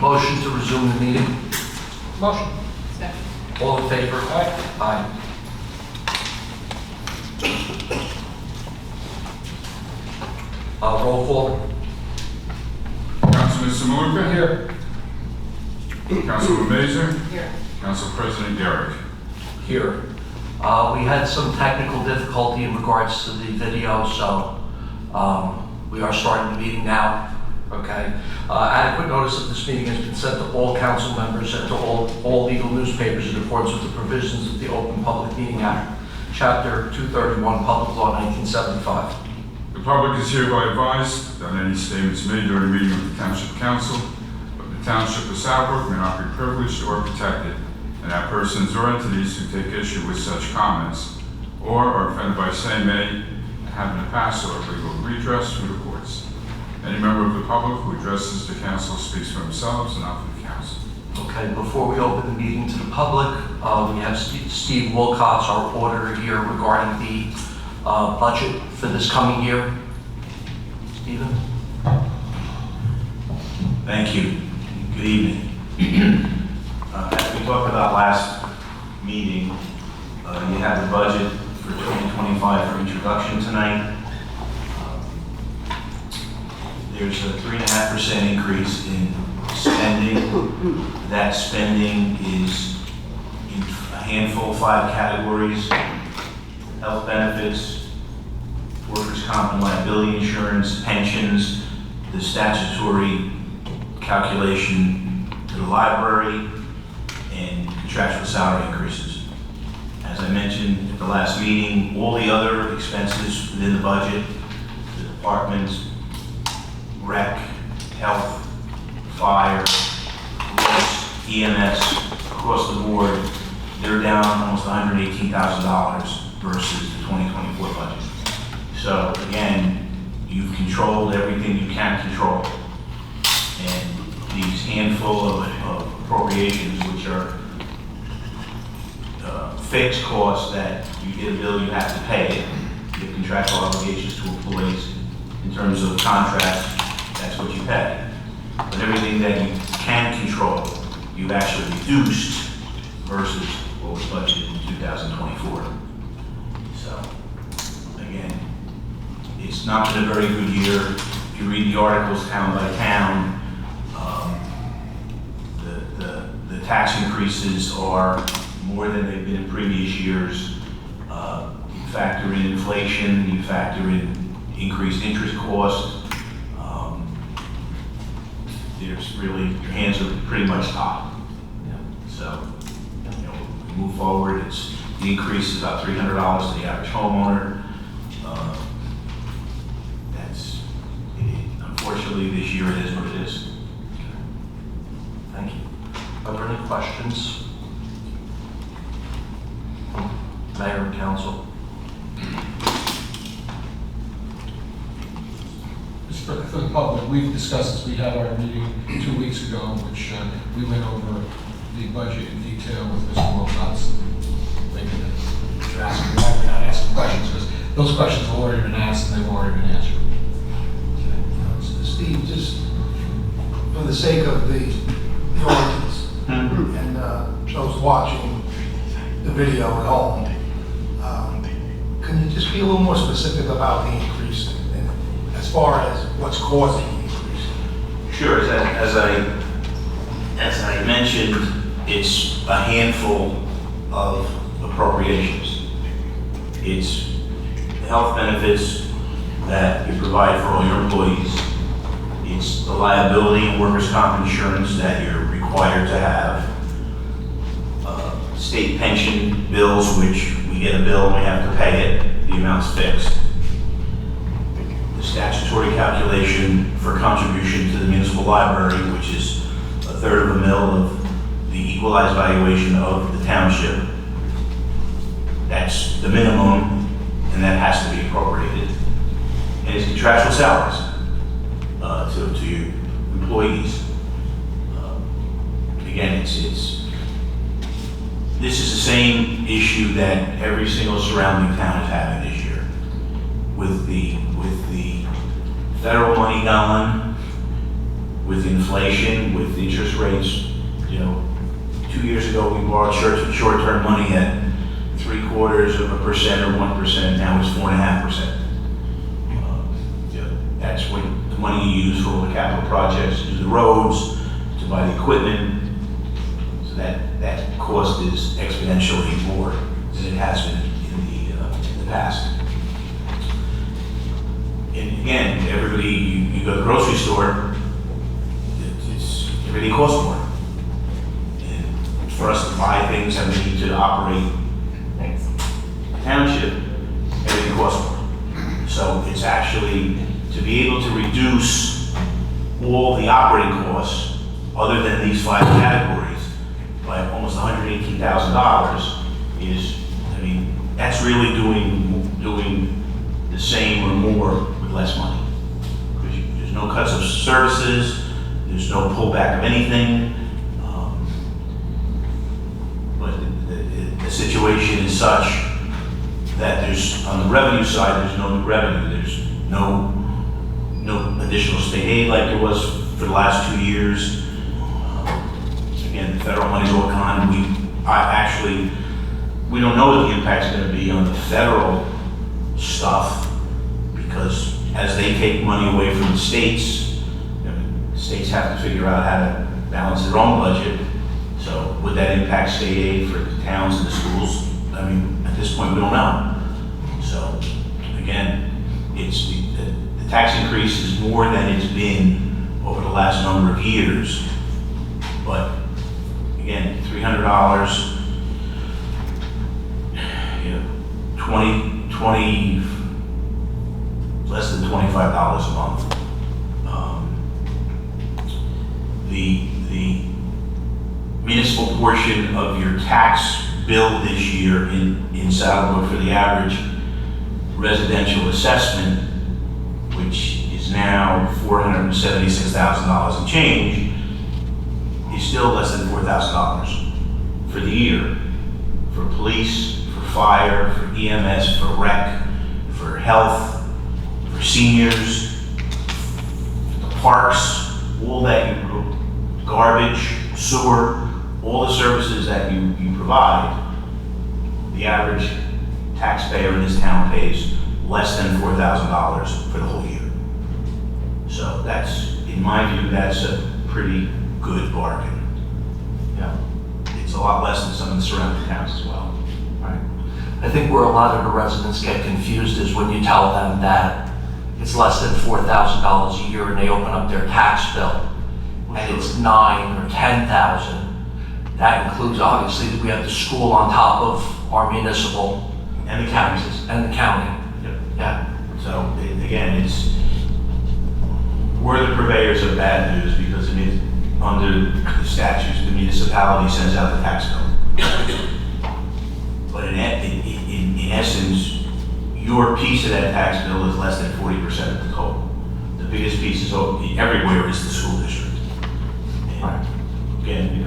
Motion to resume the meeting. Motion. Second. All in favor? Aye. Aye. Roll call. Councilman Samuka? Here. Councilman Mazur? Here. Council President Garrett? Here. We had some technical difficulty in regards to the video, so we are starting the meeting now. Okay. Adequate notice of this meeting has been sent to all council members and to all legal newspapers in accordance with the provisions of the Open Public Meeting Act, Chapter 231, Public Law 1975. The public is hereby advised that any statements made during the meeting of the Township Council of the Township of Southbrook may not be privileged or protected, and that persons or entities who take issue with such comments or are offended by same may have in the past or legal redress through the courts. Any member of the public who addresses the council speaks for themselves and not for the council. Okay, before we open the meeting to the public, we have Steve Wilcox, our auditor, here regarding the budget for this coming year. Stephen? Thank you. Good evening. As we talked about last meeting, you have the budget for 2025 for introduction tonight. There's a 3.5% increase in spending. That spending is in a handful of 5 categories: health benefits, workers' comp and liability insurance, pensions, the statutory calculation to the library, and contractual salary increases. As I mentioned at the last meeting, all the other expenses within the budget, the departments, rec, health, fire, police, EMS, across the board, they're down almost $118,000 versus the 2024 budget. So again, you've controlled everything you can control. And these handful of appropriations, which are fixed costs that you get a bill, you have to pay it. You have contractual obligations to employees in terms of contracts, that's what you pay. But everything that you can control, you've actually reduced versus what was budgeted in 2024. So, again, it's not been a very good year. If you read the articles town by town, the tax increases are more than they've been in previous years. You factor in inflation, you factor in increased interest costs. There's really, your hands are pretty much tied. So, we move forward. The increase is about $300 to the average homeowner. Unfortunately, this year it is what it is. Thank you. Are there any questions? Mayor and council. For the public, we've discussed this. We had our meeting 2 weeks ago, in which we went over the budget in detail with Mr. Wilcox. Thinking that you're asking, we're not asking questions, because those questions have already been asked and they've already been answered. Steve, just for the sake of the audience and those watching the video at home, can you just be a little more specific about the increase and as far as what's causing the increase? Sure. As I mentioned, it's a handful of appropriations. It's the health benefits that you provide for all your employees. It's the liability and workers' comp insurance that you're required to have. State pension bills, which we get a bill and we have to pay it, the amount's fixed. The statutory calculation for contribution to the municipal library, which is 1/3 of a mil of the equalized valuation of the township. That's the minimum, and that has to be appropriated. And it's contractual salaries to your employees. Again, this is the same issue that every single surrounding town is having this year. With the federal money gone, with inflation, with interest rates, 2 years ago, we borrowed short-term money at 0.75% or 1%, now it's 4.5%. That's what the money you use for all the capital projects, to do the roads, to buy the equipment. So that cost is exponentially more than it has been in the past. And again, everybody, you go to the grocery store, everything costs more. And for us to buy things and we need to operate the township, everything costs more. So it's actually, to be able to reduce all the operating costs, other than these 5 categories, by almost $118,000 is, that's really doing the same or more with less money. Because there's no cuts of services, there's no pullback of anything. But the situation is such that there's, on the revenue side, there's no new revenue. There's no additional state aid like there was for the last 2 years. Again, the federal money's all gone. We don't know what the impact's going to be on the federal stuff, because as they take money away from the states, states have to figure out how to balance their own budget. So would that impact state aid for the towns and the schools? At this point, we don't know. So again, it's the tax increase is more than it's been over the last number of years. But again, $300, 20, less than $25 a month. The municipal portion of your tax bill this year in Saddlebrook for the average residential assessment, which is now $476,000 and change, is still less than $4,000 for the year. For police, for fire, for EMS, for rec, for health, for seniors, the parks, all that garbage, sewer, all the services that you provide, the average taxpayer in this town pays less than $4,000 for the whole year. So that's, in my view, that's a pretty good bargain. It's a lot less than some of the surrounding towns as well. Right. I think where a lot of the residents get confused is when you tell them that it's less than $4,000 a year and they open up their tax bill and it's $9,000 or $10,000. That includes, obviously, we have the school on top of our municipal And the taxes and the county. Yep. Yeah. So again, we're the purveyors of bad news, because under the statutes, the municipality sends out the tax bill. But in essence, your piece of that tax bill is less than 40% of the total. The biggest piece is everywhere is the school district. Right. Again,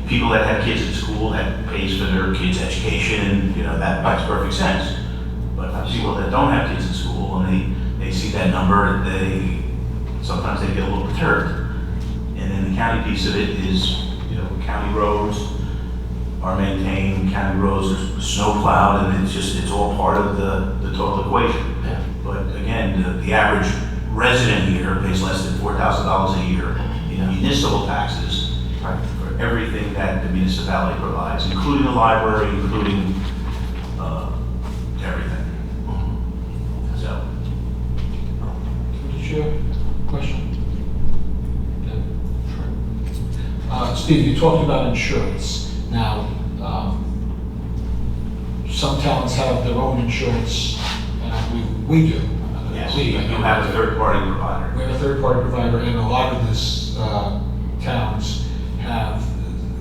people that have kids at school, that pays for their kids' education, and that makes perfect sense. But for people that don't have kids in school and they see that number, sometimes they get a little perturbed. And then the county piece of it is, county roads are maintained, county roads are snow plowed, and it's all part of the total equation. Yeah. But again, the average resident here pays less than $4,000 a year in municipal taxes for everything that the municipality provides, including the library, including everything. So. Did you have a question? Sure. Steve, you talked about insurance. Now, some towns have their own insurance, and we do. Yes, you have a third-party provider. We have a third-party provider, and a lot of this towns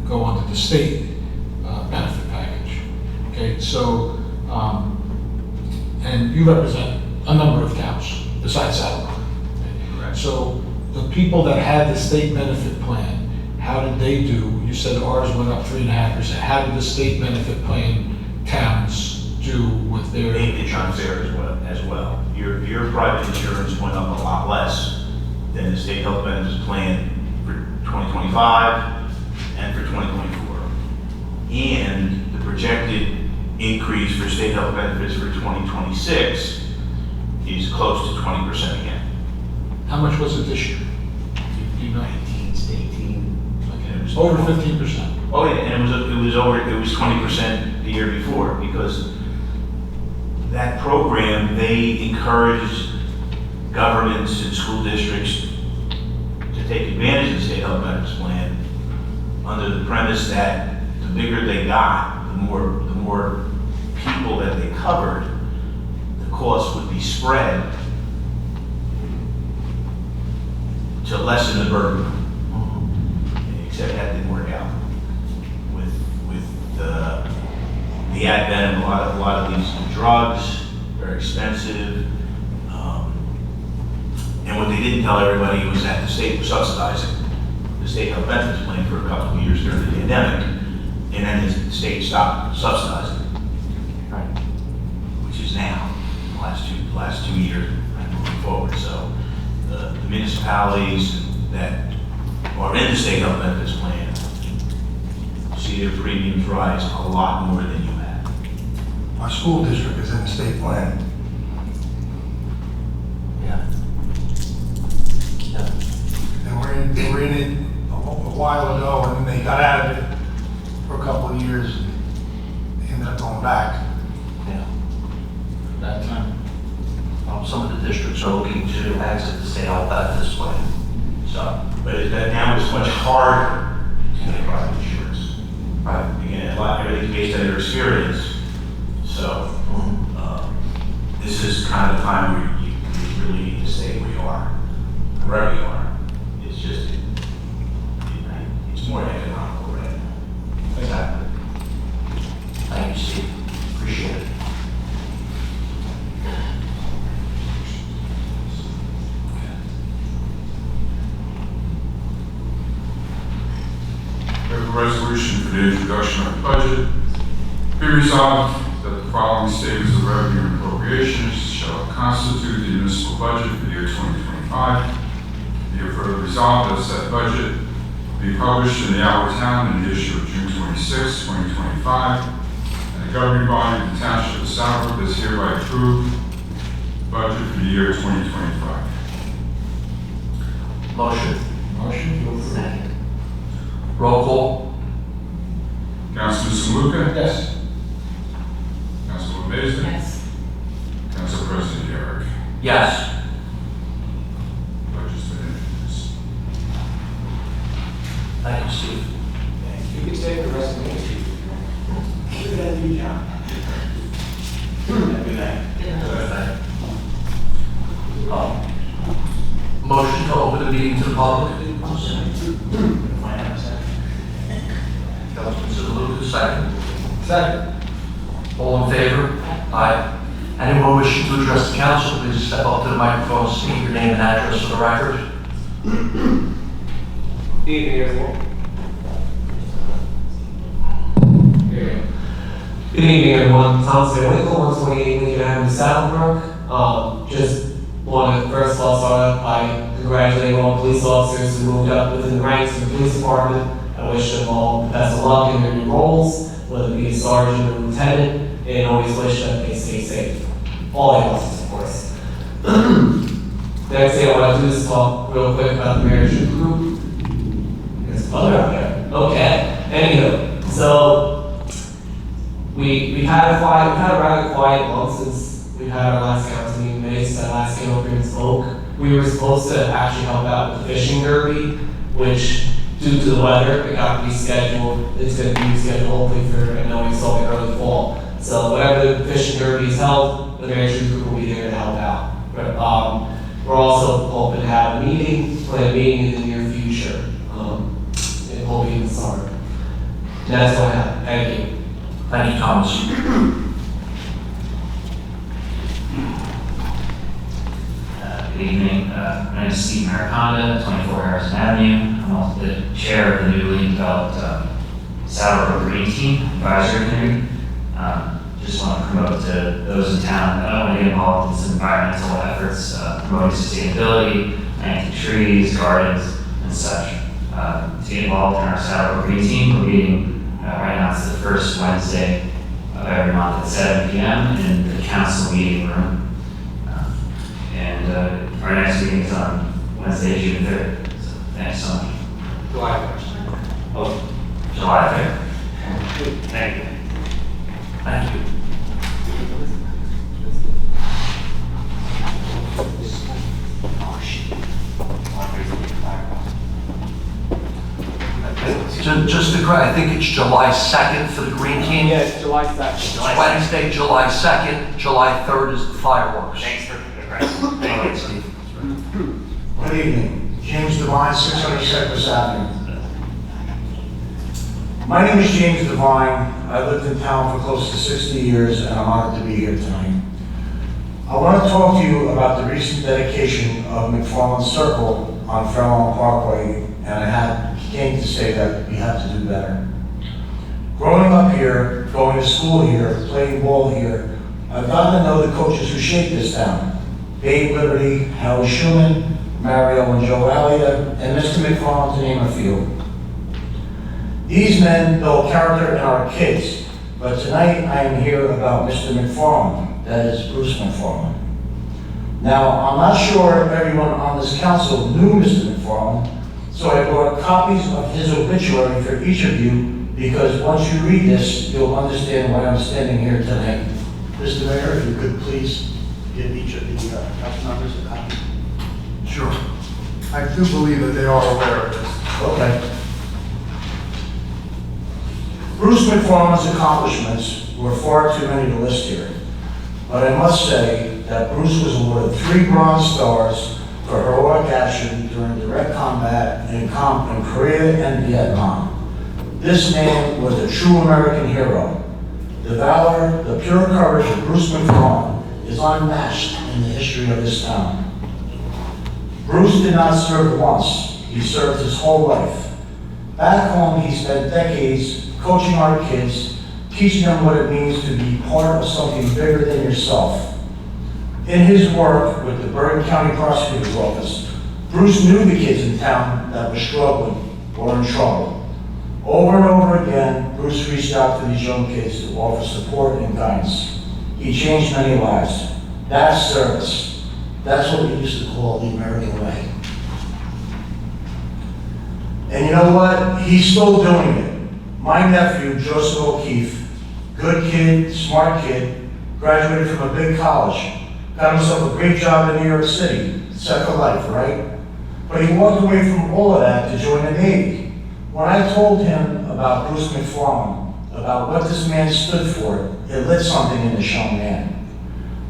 go under the state benefit package. Okay, so, and you represent a number of towns besides Saddlebrook. Correct. So the people that had the state benefit plan, how did they do? You said ours went up 3.5%. How did the state benefit plan towns do with their They did not fare as well. Your private insurance went up a lot less than the state health benefits plan for 2025 and for 2024. And the projected increase for state health benefits for 2026 is close to 20% again. How much was it this year? Do you know? 19 to 18. Okay, over 15%. Oh yeah, and it was 20% the year before, because that program, they encouraged governments and school districts to take advantage of the state health benefits plan under the premise that the bigger they got, the more people that they covered, the cost would be spread to lessen the burden. Except that didn't work out. With the advent of a lot of these new drugs, very expensive. And what they didn't tell everybody was that the state was subsidizing the state health benefits plan for a couple of years during the pandemic, and then the state stopped subsidizing it. Right. Which is now, the last two years and moving forward. So the municipalities that are in the state health benefits plan see their premiums rise a lot more than you have. Our school district is in the state plan. Yeah. Yeah. And they were in it a while ago, and then they got out of it for a couple of years. They ended up going back. Yeah. That time. Some of the districts are looking to exit the state health benefits plan. So, But now it's much harder to get private insurance. right. Again, everything's based on their experience. So this is kind of the time where you really need to stay where you are, wherever you are. It's just, it's more economical right now. Exactly. Thank you, Steve. Appreciate it. We have a resolution for the introduction of the budget. Be resolved that the following statements of revenue and appropriations shall constitute the municipal budget for the year 2025. Be it further resolved that said budget be published in the Hour Town in the issue of June 26, 2025. And the governing body of the Township of Southbrook is hereby approved budget for the year 2025. Motion. Motion to approve. Second. Roll call. Councilman Saluka? Yes. Councilman Mason? Yes. Council President Garrick? Yes. Budget's been introduced. Thank you, Steve. You can take the rest of the meeting. Good night, you, John. Good night. Good night. Motion to open the meeting to the public. Councilman Zaluka, second. Second. All in favor? Aye. Anyone wishing to address the council, please step up to the microphone, state your name and address for the record. Good evening, everyone. Good evening, everyone. Thomas Van Winkle, 128 Lincoln Avenue, Southbrook. Just want to first of all start off by congratulating all police officers who moved up within the ranks of the police department. I wish them all the best of luck in their new roles, whether it be a sergeant or lieutenant, and always wish that they stay safe. All the officers, of course. Next thing I want to do is talk real quick about the Marriage Group. There's mother out there. Okay. Anywho, so we've had a rather quiet month since we had our last council meeting. Since that last came up here and spoke. We were supposed to actually help out with the fishing derby, which due to the weather, it got rescheduled. It's going to be rescheduled hopefully for, I know it's only early fall. So whenever the fishing derby is held, the Marriage Group will be there to help out. But we're also hoping to have a meeting, plan a meeting in the near future, and hopefully in the summer. And that's what I have. Thank you. Thank you, Thomas. Good evening. My name is Steve Mariconda, 24 Harrison Avenue. I'm also the chair of the newly developed Southbrook Green Team Advisory Committee. Just want to promote to those in town that want to get involved in some environmental efforts, promoting sustainability, planting trees, gardens, and such. To get involved in our Saddle Green Team, we're meeting right now. It's the first Wednesday of every month at 7 p.m. in the council meeting room. And our next meeting is on Wednesday, June 3rd. So thanks so much. July 1st. Oh, July 3rd. Thank you. Thank you. Just to correct, I think it's July 2nd for the green team. Yeah, it's July 2nd. It's Wednesday, July 2nd. July 3rd is the fireworks. Thanks for the correction. Thank you, Steve. Good evening, James Devine, 600 Cypress Avenue. My name is James Devine. I lived in town for close to 60 years, and I'm honored to be here tonight. I want to talk to you about the recent dedication of McFarland Circle on Fairlawn Parkway, and came to say that we have to do better. Growing up here, going to school here, playing ball here, I've gotten to know the coaches who shaped this town. Babe Liberty, Howard Schumann, Mario and Joe Alia, and Mr. McFarland, to name a few. These men build character in our kids, but tonight I am here about Mr. McFarland, that is Bruce McFarland. Now, I'm not sure if everyone on this council knew Mr. McFarland, so I brought copies of his obituary for each of you, because once you read this, you'll understand why I'm standing here tonight. Mr. Mayor, if you could please give each of the council members a copy. Sure. I do believe that they are aware of this. Okay. Bruce McFarland's accomplishments were far too many to list here, but I must say that Bruce was awarded 3 Bronze Stars for heroic action during direct combat in Korea and Vietnam. This man was a true American hero. The valor, the pure courage of Bruce McFarland is unmatched in the history of this town. Bruce did not serve once, he served his whole life. Back home, he spent decades coaching our kids, teaching them what it means to be part of something bigger than yourself. In his work with the Bergen County Prosecutor's Office, Bruce knew the kids in town that were struggling or in trouble. Over and over again, Bruce reached out to these young kids to offer support and guidance. He changed many lives. That's service. That's what we used to call the American way. And you know what? He's still doing it. My nephew, Joseph O'Keefe, good kid, smart kid, graduated from a big college, got himself a great job in New York City, set for life, right? But he walked away from all of that to join the Navy. When I told him about Bruce McFarland, about what this man stood for, it lit something in this young man.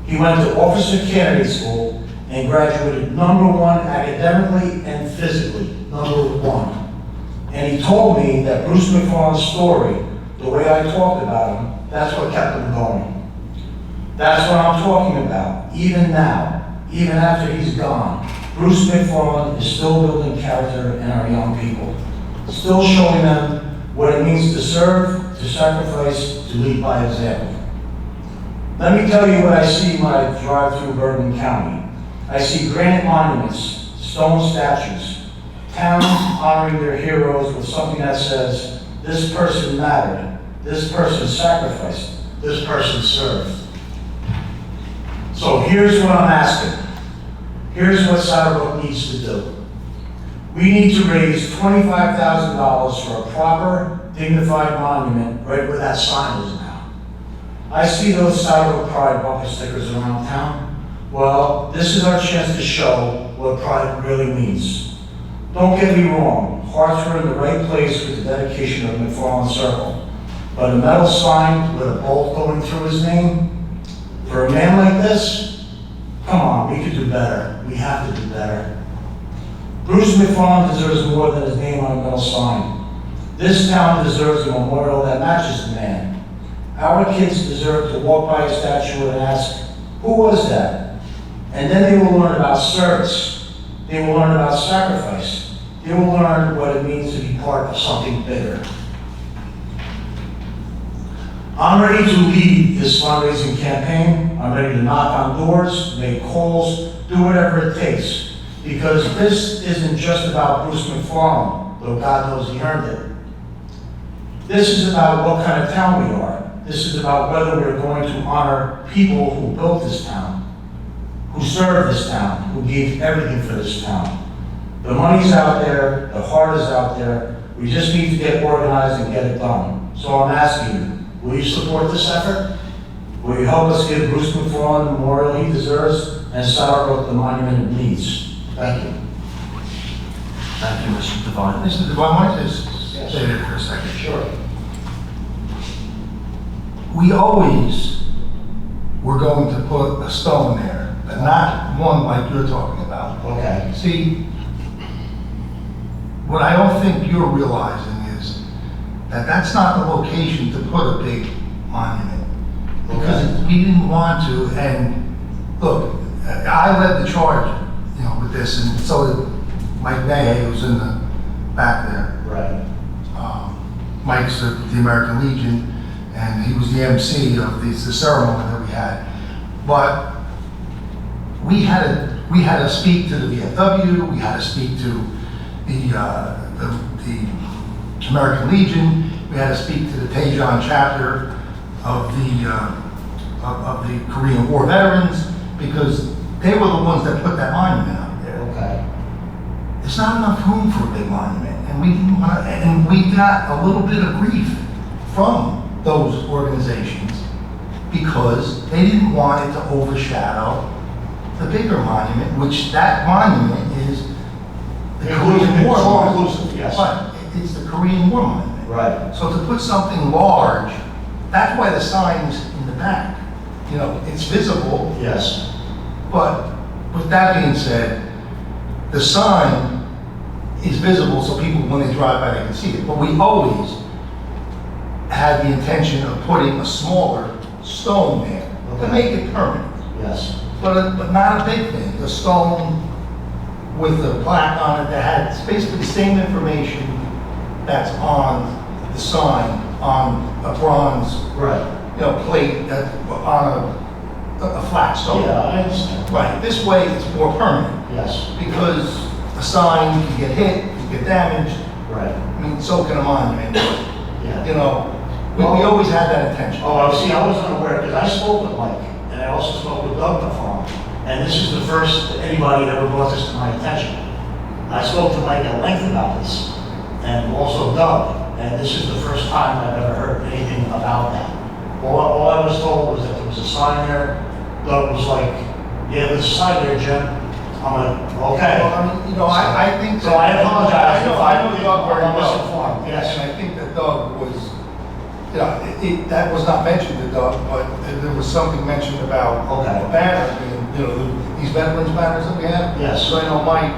He went to Officer Candidate School and graduated #1 academically and physically, #1. And he told me that Bruce McFarland's story, the way I talked about him, that's what kept him going. That's what I'm talking about. Even now, even after he's gone, Bruce McFarland is still building character in our young people, still showing them what it means to serve, to sacrifice, to lead by example. Let me tell you what I see when I drive through Bergen County. I see granite monuments, stone statues, towns honoring their heroes with something that says, this person mattered, this person sacrificed, this person served. So here's what I'm asking. Here's what Saddlebrook needs to do. We need to raise $25,000 for a proper, dignified monument right where that sign is now. I see those Saddlebrook Pride bumper stickers around town. Well, this is our chance to show what pride really means. Don't get me wrong, hearts were in the right place with the dedication of McFarland Circle. But a metal sign with a bolt going through his name, for a man like this, come on, we could do better. We have to do better. Bruce McFarland deserves more than his name on a metal sign. This town deserves a memorial that matches the man. Our kids deserve to walk by a statue and ask, who was that? And then they will learn about service. They will learn about sacrifice. They will learn what it means to be part of something bigger. I'm ready to lead this fundraising campaign. I'm ready to knock on doors, make calls, do whatever it takes. because this isn't just about Bruce McFarland, though God knows he earned it. This is about what kind of town we are. This is about whether we're going to honor people who built this town, who served this town, who gave everything for this town. The money's out there, the heart is out there. We just need to get organized and get it done. So I'm asking you, will you support this effort? Will you help us give Bruce McFarland the memorial he deserves and Sauerbrook the monument it needs? Thank you. Thank you, Mr. Devine. Mr. Devine, why don't you just say that for a second? Sure. We always were going to put a stone there, but not one like you're talking about. Okay. See, what I don't think you're realizing is that that's not the location to put a big monument. Because we didn't want to, and look, I led the charge, with this, and so did Mike Nay, who's in the back there. Right. Mike's the American Legion, and he was the MC of the ceremony that we had. But we had to speak to the VFW, we had to speak to the American Legion, we had to speak to the Daejeon chapter of the Korean War veterans, because they were the ones that put that monument out there. Okay. There's not enough room for a big monument, and we didn't want to, and we got a little bit of grief from those organizations because they didn't want it to overshadow the bigger monument, which that monument is the Korean War monument. Inclusive, yes. But it's the Korean War monument. Right. So to put something large, that's why the sign's in the back. It's visible, Yes. but with that being said, the sign is visible so people, when they drive by, they can see it. But we always had the intention of putting a smaller stone there to Okay. make it permanent. Yes. But not a big thing, a stone with a plaque on it that had basically the same information that's on the sign on a bronze, Right. plate that on a flat stone. Yeah, I understand. Right, this way it's more permanent, Yes. because a sign can get hit, can get damaged, Right. I mean, so can a monument. Yeah. We always had that intention. Oh, see, I wasn't aware, because I spoke with Mike, and I also spoke with Doug McFarland, and this is the first that anybody ever brought this to my attention. I spoke to Mike at length about this, and also Doug, and this is the first time I've ever heard anything about that. All I was told was that there was a sign there. Doug was like, yeah, there's a sign there, Jim. I'm like, okay. Well, I think. So I apologize if I know Doug very I'm well. misinformed, yes. And I think that Doug was, that was not mentioned to Doug, but there was something mentioned about Okay. a banner, these veterans banners that we have. Yes. So I know Mike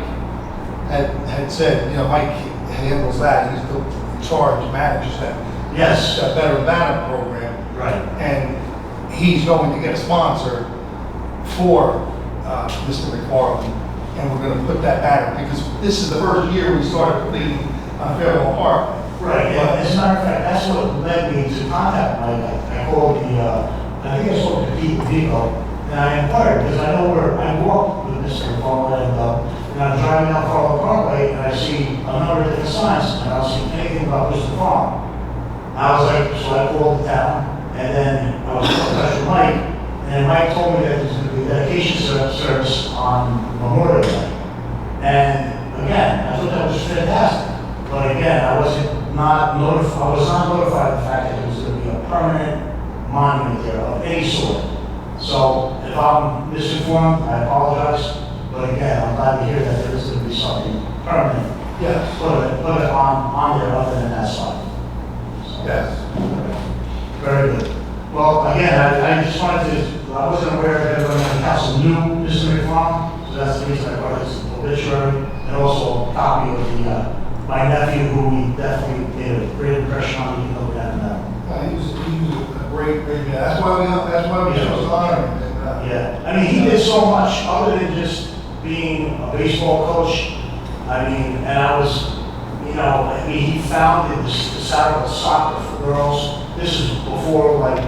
had said, Mike handles that, he's the in charge, manages that. Yes. That veteran banner program. Right. And he's going to get a sponsor for Mr. McFarland, and we're going to put that banner, because this is the first year we started cleaning on Fairwell Park. Right, yeah, as a matter of fact, that's what led me to contact Mike. I called I think I spoke to Pete Vico, and I inquired, because I know where I walk with Mr. McFarland, and I'm driving down Fairwell Parkway, and I see a number of different signs, and I don't see anything about Mr. Farm. I was like, so I called the town, and then I was in touch with Mike, and Mike told me that there's going to be a dedication service on Memorial Day. And again, I thought that was fantastic. But again, I was not notified of the fact that there was going to be a permanent monument there of any sort. So if I'm misinformed, I apologize. But again, I'm glad to hear that there is going to be something permanent. Yes. Put it on there other than that side. So, Yes. very good. Well, again, I just wanted to, I wasn't aware that everyone on the council knew Mr. McFarland, so that's the reason I brought his obituary, and also a copy of my nephew, who he definitely made a great impression on, even though we haven't met him. He was a great man. That's why we chose to honor him. And, Yeah, I mean, he did so much other than just being a baseball coach. I mean, and I was, he founded the Saturday soccer for girls. This is before like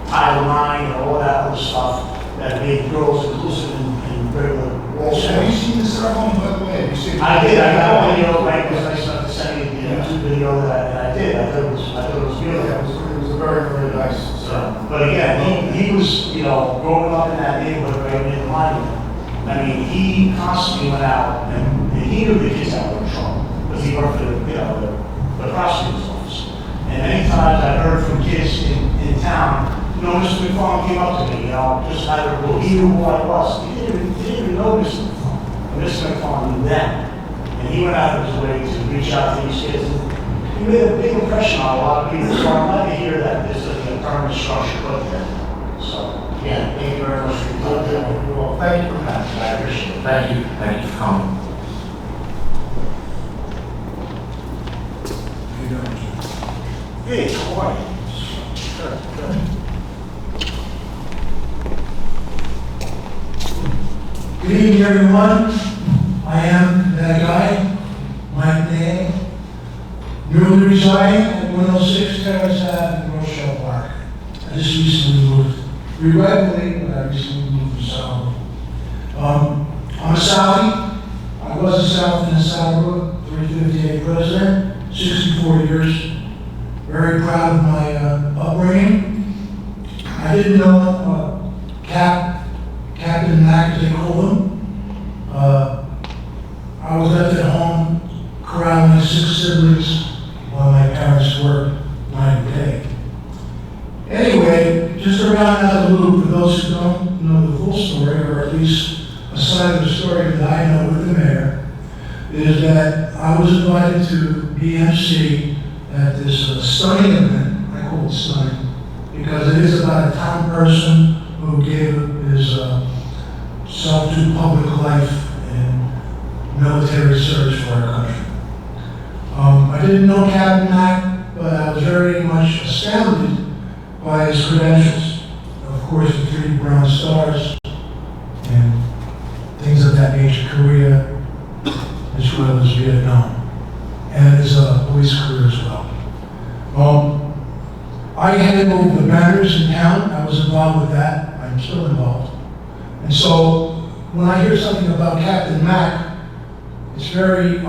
Title IX and all that other stuff. that made girls inclusive in regular all Have you schools. seen the ceremony, by the way? Have you seen? I did, I got a video, right, because I started to send me the YouTube video that I did, I thought it was Yeah, beautiful. it was a very, very nice So, ceremony. but again, he was, you know, growing up in that neighborhood right near the monument. I mean, he constantly went out and he knew the kids that were in trouble, because he worked for, you know, the prosecutor's office. And many times I heard from kids in town, you know, Mr. McFarland came up to me, you know, just out of the blue, he knew who I was. He didn't even know Mr. McFarland, but Mr. McFarland knew them. And he went out of his way to reach out to these kids. And he made a big impression on a lot of people, so I'm glad to hear that there's a permanent structure put there. So, again, thank you very much for your time. Well, thank you. I appreciate it. Thank you for coming. Hey, how are you? Good. Good evening, everyone. I am that guy, Mike Day, newly residing at 106 Terrace Ave in Rochelle Park. I just recently moved, regretfully, but I recently moved from Southwood. I'm a Southie. I was a South in Southwood, 358 president, 64 years. Very proud of my upbringing. I didn't know Captain Mac, as they call him. I was left at home corralling 6 siblings while my parents worked night and day. Anyway, just to round out the loop, for those who don't know the full story, or at least a side of the story that I know with the mayor, is that I was invited to be MC at this stunning event. I call it stunning because it is about a town person who gave his self to public life and military service for our country. I didn't know Captain Mac, but I was very much astounded by his credentials. Of course, the 3 Brown Stars and things of that nature, Korea, as well as Vietnam, and his police career as well. I handled the banners in town. I was involved with that. I'm still involved. And so when I hear something about Captain Mac, it's very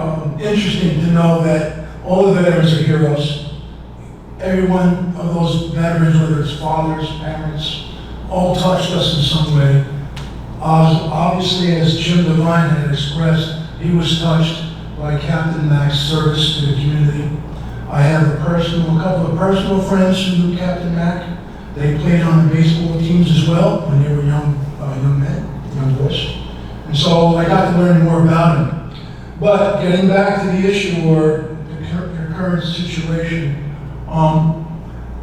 interesting to know that all the veterans are heroes. Every one of those veterans, whether it's fathers, parents, all touched us in some way. Obviously, as Jim Devine had expressed, he was touched by Captain Mac's service to the community. I have a couple of personal friends who knew Captain Mac. They played on the baseball teams as well when they were young men, young boys. And so I got to learn more about him. But getting back to the issue or the current situation, one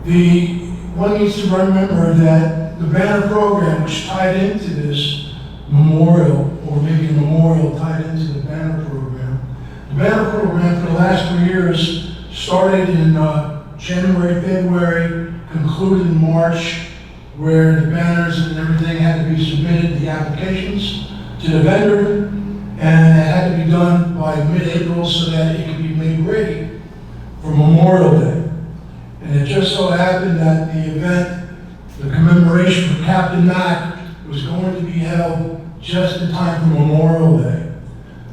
needs to remember that the banner program, which tied into this memorial, or maybe a memorial tied into the banner program, the banner program for the last 3 years started in January, February, concluded in March, where the banners and everything had to be submitted, the applications, to the vendor, and it had to be done by mid-April so that it could be made ready for Memorial Day. And it just so happened that the event, the commemoration for Captain Mac, was going to be held just in time for Memorial Day.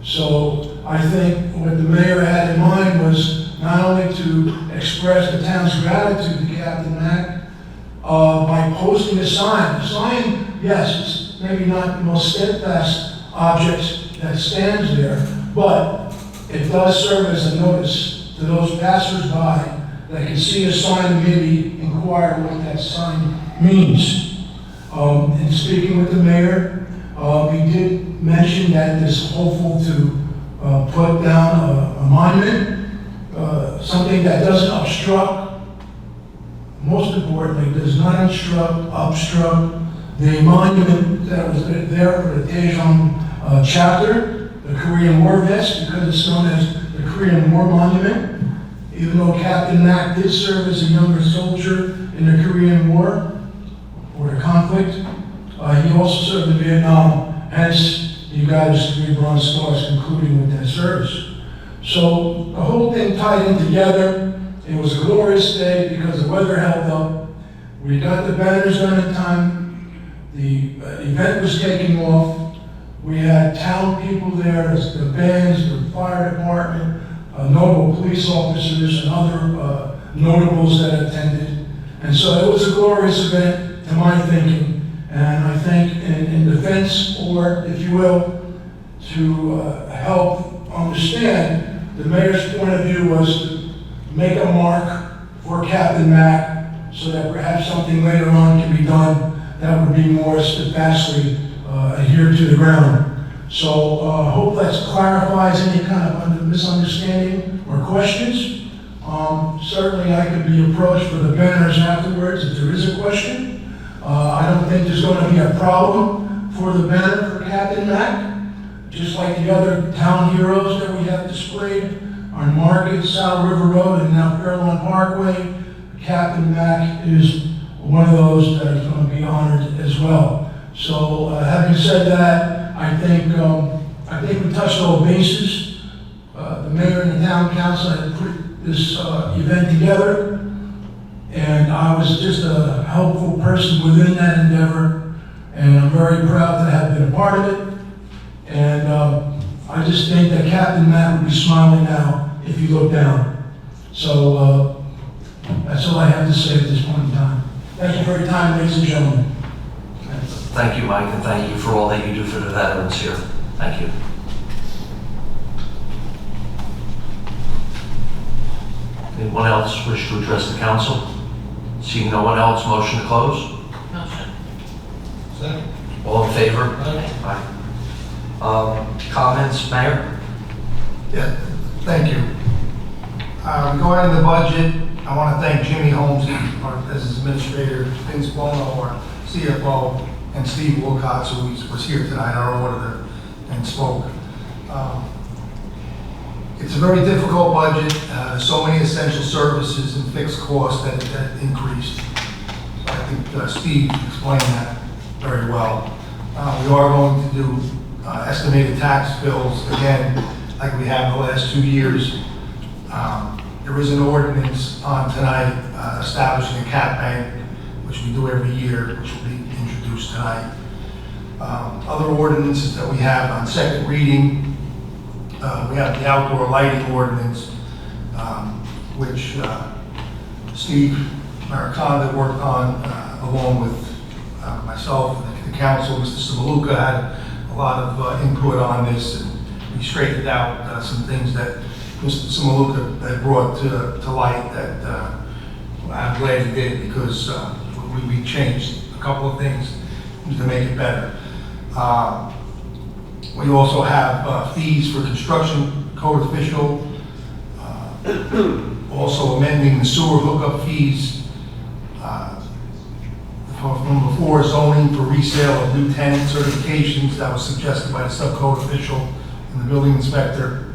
So I think what the mayor had in mind was not only to express the town's gratitude to Captain Mac by posting a sign. The sign, yes, it's maybe not the most steadfast object that stands there, but it does serve as a notice to those passersby that can see a sign and maybe inquire what that sign means. In speaking with the mayor, he did mention that it's hopeful to put down a monument, something that doesn't obstruct, most importantly, does not obstruct the monument that was there for the Daejeon chapter, the Korean War vest, because it's known as the Korean War Monument. Even though Captain Mac did serve as a younger soldier in the Korean War, or the conflict, he also served in Vietnam, hence he got his 3 Bronze Stars, concluding with that service. So the whole thing tied in together. It was a glorious day because the weather held up. We got the banners done in time. The event was taking off. We had town people there, the bands, the fire department, notable police officers, and other notables that attended. And so it was a glorious event, to my thinking. And I think in defense, or if you will, to help understand, the mayor's point of view was to make a mark for Captain Mack so that perhaps something later on can be done that would be more steadfastly adhered to the ground. So hope that clarifies any kind of misunderstanding or questions. Certainly I could be approached for the banners afterwards if there is a question. I don't think there's going to be a problem for the banner for Captain Mack. Just like the other town heroes that we have displayed on Market, Saddle River Road, and now Fairlawn Parkway, Captain Mack is one of those that is going to be honored as well. So having said that, I think we touched all bases. The mayor and the town council had put this event together, and I was just a helpful person within that endeavor, and I'm very proud to have been a part of it. And I just think that Captain Matt would be smiling now if you look down. So that's all I have to say at this point in time. Thank you for your time, ladies and gentlemen. Thank you, Mike, and thank you for all that you do for the veterans here. Thank you. Anyone else wish to address the council? Seeing no one else, motion to close? Second. All in favor? Aye. Comments, Mayor? Yeah, thank you. Regarding the budget, I want to thank Jimmy Holmes, as his administrator, Vince Bono, our CFO, and Steve Wilcox, who was here tonight, our auditor, and spoke. It's a very difficult budget. There's so many essential services and fixed costs that increased. So I think Steve explained that very well. We are going to do estimated tax bills again, like we have the last 2 years. There is an ordinance on tonight establishing a cap bank, which we do every year, which will be introduced tonight. Other ordinances that we have on second reading, we have the outdoor lighting ordinance, which Steve Mariconda worked on along with myself and the council. Mr. Samaluka had a lot of input on this, and we straightened out some things that Mr. Samaluka had brought to light that I'm glad he did, because we changed a couple of things to make it better. We also have fees for construction code official, also amending the sewer hookup fees from before zoning for resale of new tenant certifications. That was suggested by the subcode official and the building inspector.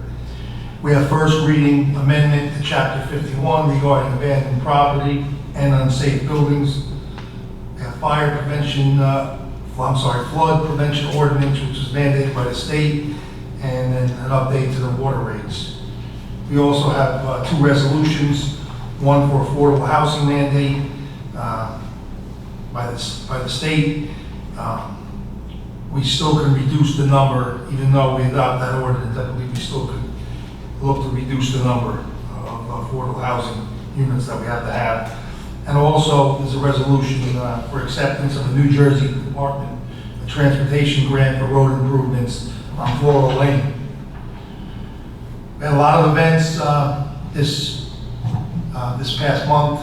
We have first reading amendment to chapter 51 regarding abandoned property and unsafe buildings. We have fire prevention, flood prevention ordinance, which is mandated by the state, and then an update to the water rates. We also have 2 resolutions, one for affordable housing mandate by the state. We still can reduce the number, even though we adopt that ordinance. I believe we still could look to reduce the number of affordable housing units that we have to have. And also, there's a resolution for acceptance of the New Jersey Department of Transportation grant for road improvements on Floral Lane. We had a lot of events this past month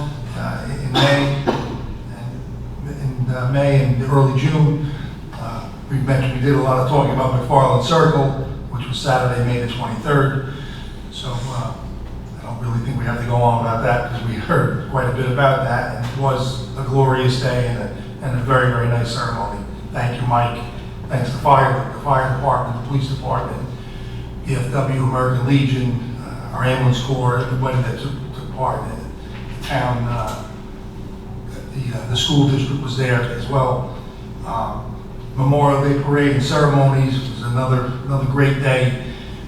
in May and early June. We did a lot of talking about McFarland Circle, which was Saturday, May the 23rd. So I don't really think we have to go on about that, because we heard quite a bit about that, and it was a glorious day and a very, very nice ceremony. Thank you, Mike. Thanks to the fire department, the police department, VFW, American Legion, our ambulance corps, everybody that took part in it. The town, the school district was there as well. Memorial Day parade and ceremonies was another great day.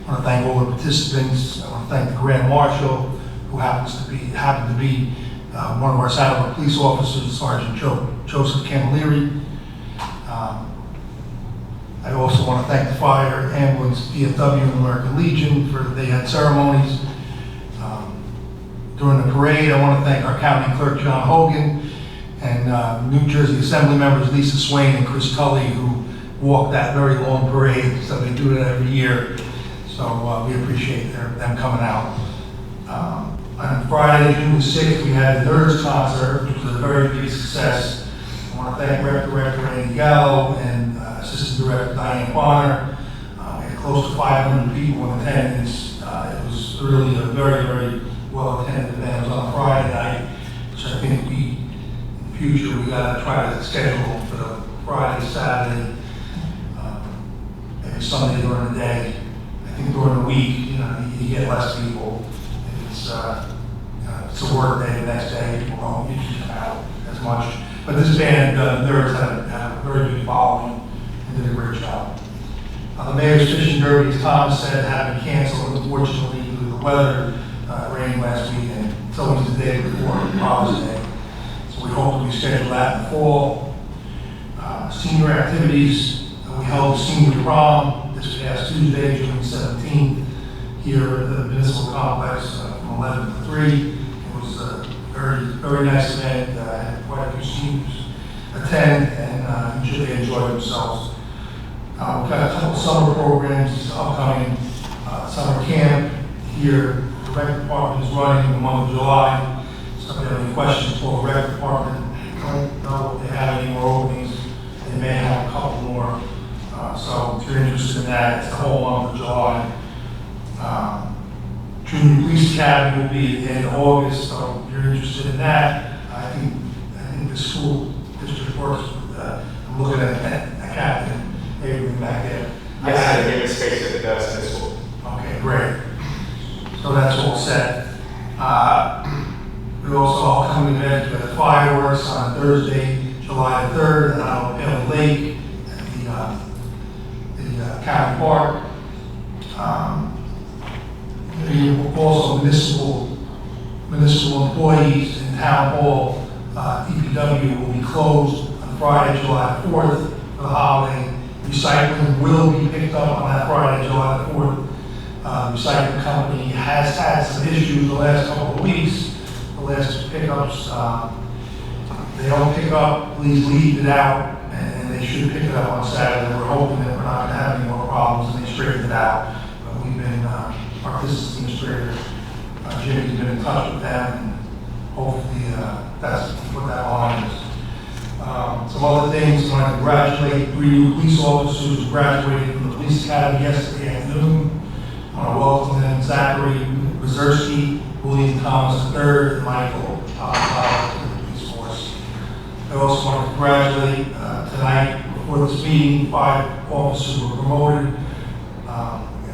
I want to thank all the participants. I want to thank the Grand Marshal, who happened to be one of our Saddle police officers, Sergeant Joseph Camilleri. I also want to thank the fire, ambulance, DFW, and American Legion for they had ceremonies. During the parade, I want to thank our county clerk, John Hogan, and New Jersey Assembly members Lisa Swain and Chris Tully, who walked that very long parade. So they do it every year. So we appreciate them coming out. On Friday, June the 6th, we had the Nerds concert, which was a very big success. I want to thank Director Randy Gallo and Assistant Director Diane Bonner. We had close to 500 people in attendance. It was really a very, very well-attended event. It was on Friday night, which I think in the future, we got to try to schedule for the Friday, Saturday, maybe Sunday during the day. I think during the week, you get less people. It's a work day, the next day, people don't usually come out as much. But this band, Nerds, had a very good following and did a great job. The Mayor's Fishing Derby, as Thomas said, had been canceled, unfortunately, due to the weather. Rain last weekend. It's always the day before Father's Day. So we hope to reschedule that in the fall. Senior activities, we held a senior prom this past Tuesday, June 17th, here at the municipal complex from 11 to 3. It was a very, very nice event. I had quite a few seniors attend and they enjoyed themselves. We've got a couple summer programs upcoming. Summer camp here. The rec department is running in the month of July. So if you have any questions for the rec department, don't know if they have any more openings. They may have a couple more. So if you're interested in that, it's the whole month of July. Junior Police Academy will be at the end of August, so if you're interested in that, I think the school district works with, I'm looking at a captain, maybe back there. Yes, I think it's space that it does in this school. Okay, great. So that's all set. We also all coming event with the fireworks on Thursday, July 3rd, on Pelly Lake at the county park. Also municipal employees in town hall, DPW will be closed on Friday, July 4th for the holiday. Recycling will be picked up on that Friday, July 4th. Recycling company has had some issues the last couple of weeks. The last pickups, they don't pick up, please leave it out, and they should pick it up on Saturday. We're hoping that we're not going to have any more problems and they straighten it out. But we've been, our business administrator, Jimmy's been in touch with them, and hopefully that's what that line is. Some other things, I want to congratulate 3 new police officers who graduated from the police academy yesterday afternoon. I want to welcome them Zachary Brzezinski, William Thomas III, and Michael Powell to the police force. I also want to congratulate tonight, before this meeting, 5 officers were promoted.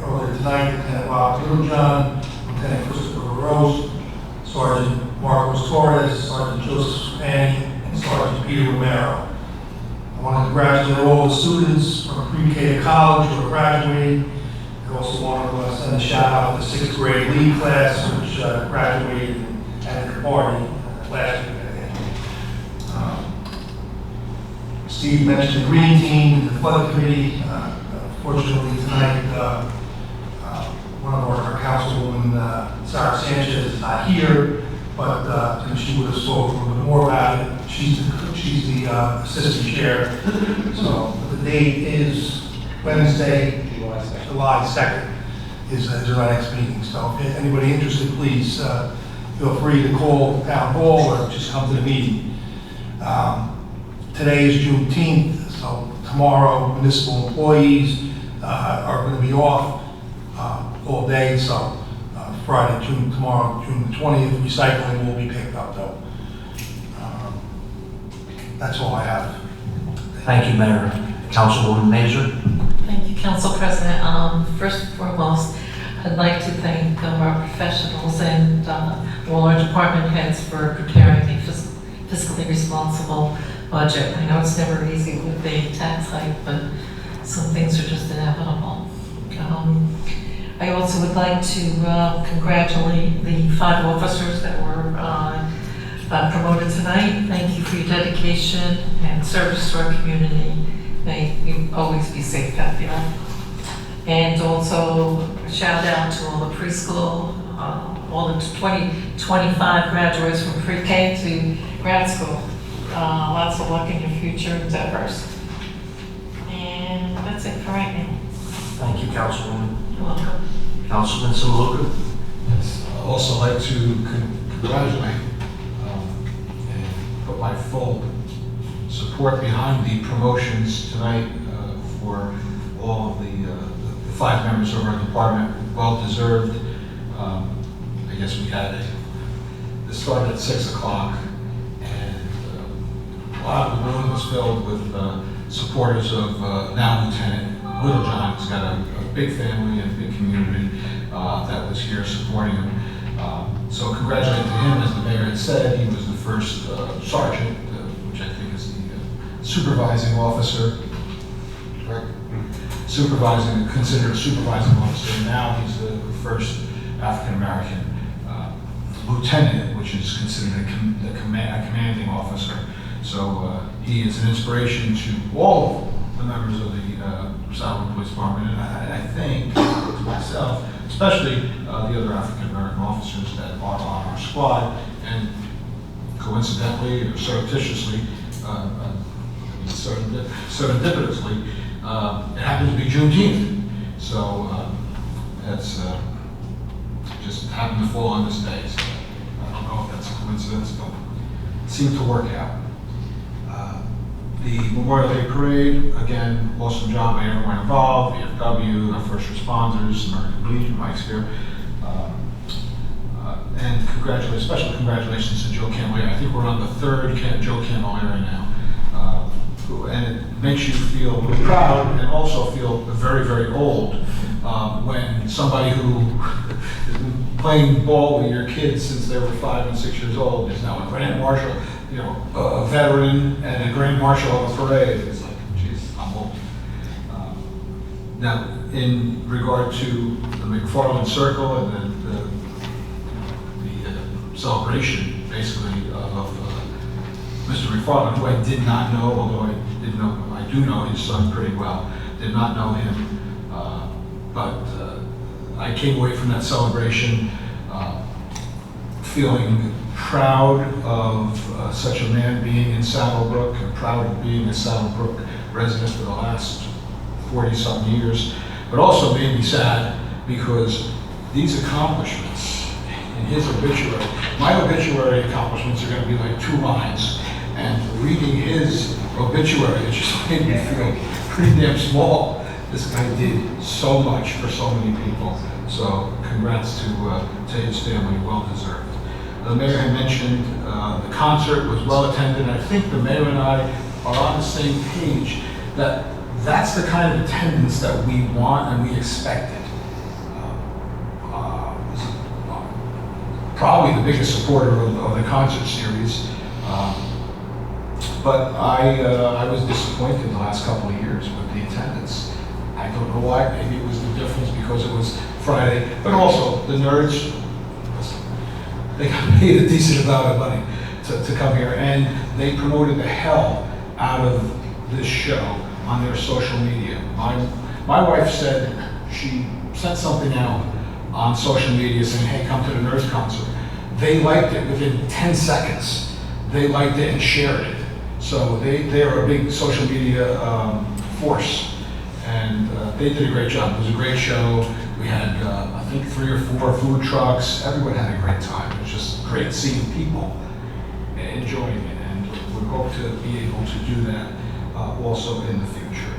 Earlier tonight, Lieutenant Rob Littlejohn, Lieutenant Christopher Rose, Sergeant Marcos Torres, Sergeant Joseph Fanny, and Sergeant Peter Romero. I want to congratulate all the students from pre-K to college who are graduating. I also want to send a shout out to the 6th grade lead class, which graduated at the party last week, I think. Steve mentioned the green team, the flood committee. Fortunately, tonight, one of our councilwoman, Sarah Sanchez, is not here, but she would have spoken a little bit more about it. She's the assistant chair. So the date is Wednesday, July 2nd is our next meeting. So if anybody interested, please feel free to call the town hall or just come to the meeting. Today is Juneteenth, so tomorrow municipal employees are going to be off all day. So Friday, tomorrow, June the 20th, recycling will be picked up though. That's all I have. Thank you, Mayor. Councilwoman Mazur. Thank you, Council President. First and foremost, I'd like to thank our professionals and all our department heads for preparing a fiscally responsible budget. I know it's never easy with the tax hike, but some things are just inevitable. I also would like to congratulate the 5 officers that were promoted tonight. Thank you for your dedication and service to our community. may you always be safe out there. And also a shout out to all the preschool, all the 25 graduates from pre-K to grad school. Lots of luck in your future endeavors. And that's it for right now. Thank you, Councilwoman. You're welcome. Councilman Samaluka? Yes, I'd also like to congratulate and put my full support behind the promotions tonight for all of the 5 members of our department. Well deserved. I guess we had this started at 6 o'clock, and a lot of the room was filled with supporters of now Lieutenant Littlejohn. He's got a big family and a big community that was here supporting him. So congratulating to him, as the mayor had said, he was the first sergeant, which I think is the supervising officer, correct? Considered a supervising officer, and now he's the first African-American lieutenant, which is considered a commanding officer. So he is an inspiration to all the members of the Southwood Police Department, and I think, to myself, especially the other African-American officers that are on our squad, and coincidentally or surreptitiously, serendipitously, it happens to be Juneteenth. So that's just happened to fall on this day. So I don't know if that's a coincidence, but it seemed to work out. The Memorial Day Parade, again, awesome job by everyone involved, VFW, our first responders, American Legion, Mike's here. And special congratulations to Joe Camilleri. I think we're on the 3rd Joe Camilleri now. And it makes you feel really proud and also feel very, very old when somebody who has been playing ball with your kids since they were 5 and 6 years old is now a Grand Marshal, a veteran and a Grand Marshal of a parade. It's like, geez, I'm old. Now, in regard to the McFarland Circle and the celebration, basically, of Mr. McFarland, who I did not know, although I do know his son pretty well, did not know him, but I came away from that celebration feeling proud of such a man being in Saddlebrook, and proud of being a Saddlebrook resident for the last 40-something years, but also made me sad because these accomplishments in his obituary, my obituary accomplishments are going to be like 2 lines, and reading his obituary, it just made me feel pretty damn small. This guy did so much for so many people, so congrats to his family, well deserved. The mayor had mentioned the concert was well attended. I think the mayor and I are on the same page that that's the kind of attendance that we want and we expected. Probably the biggest supporter of the concert series, but I was disappointed the last couple of years with the attendance. I don't know why. Maybe it was the difference because it was Friday, but also the nerds. They got paid a decent amount of money to come here, and they promoted the hell out of this show on their social media. My wife said she sent something out on social media saying, hey, come to the Nerds concert. They liked it within 10 seconds. They liked it and shared it. So they are a big social media force, and they did a great job. It was a great show. We had, I think, 3 or 4 food trucks. Everyone had a great time. It was just great seeing people enjoying it, and we hope to be able to do that also in the future.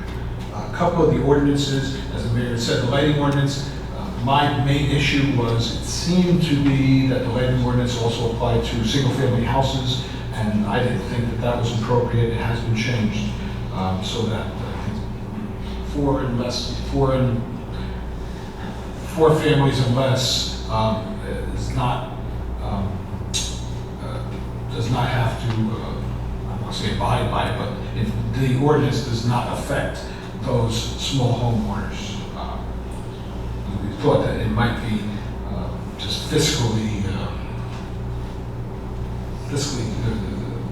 A couple of the ordinances, as the mayor said, the lighting ordinance, my main issue was it seemed to be that the lighting ordinance also applied to single-family houses, and I didn't think that that was appropriate. It has been changed so that 4 families and less does not have to, I don't want to say abide by it, but if the ordinance does not affect those small homeowners. We thought that it might be just fiscally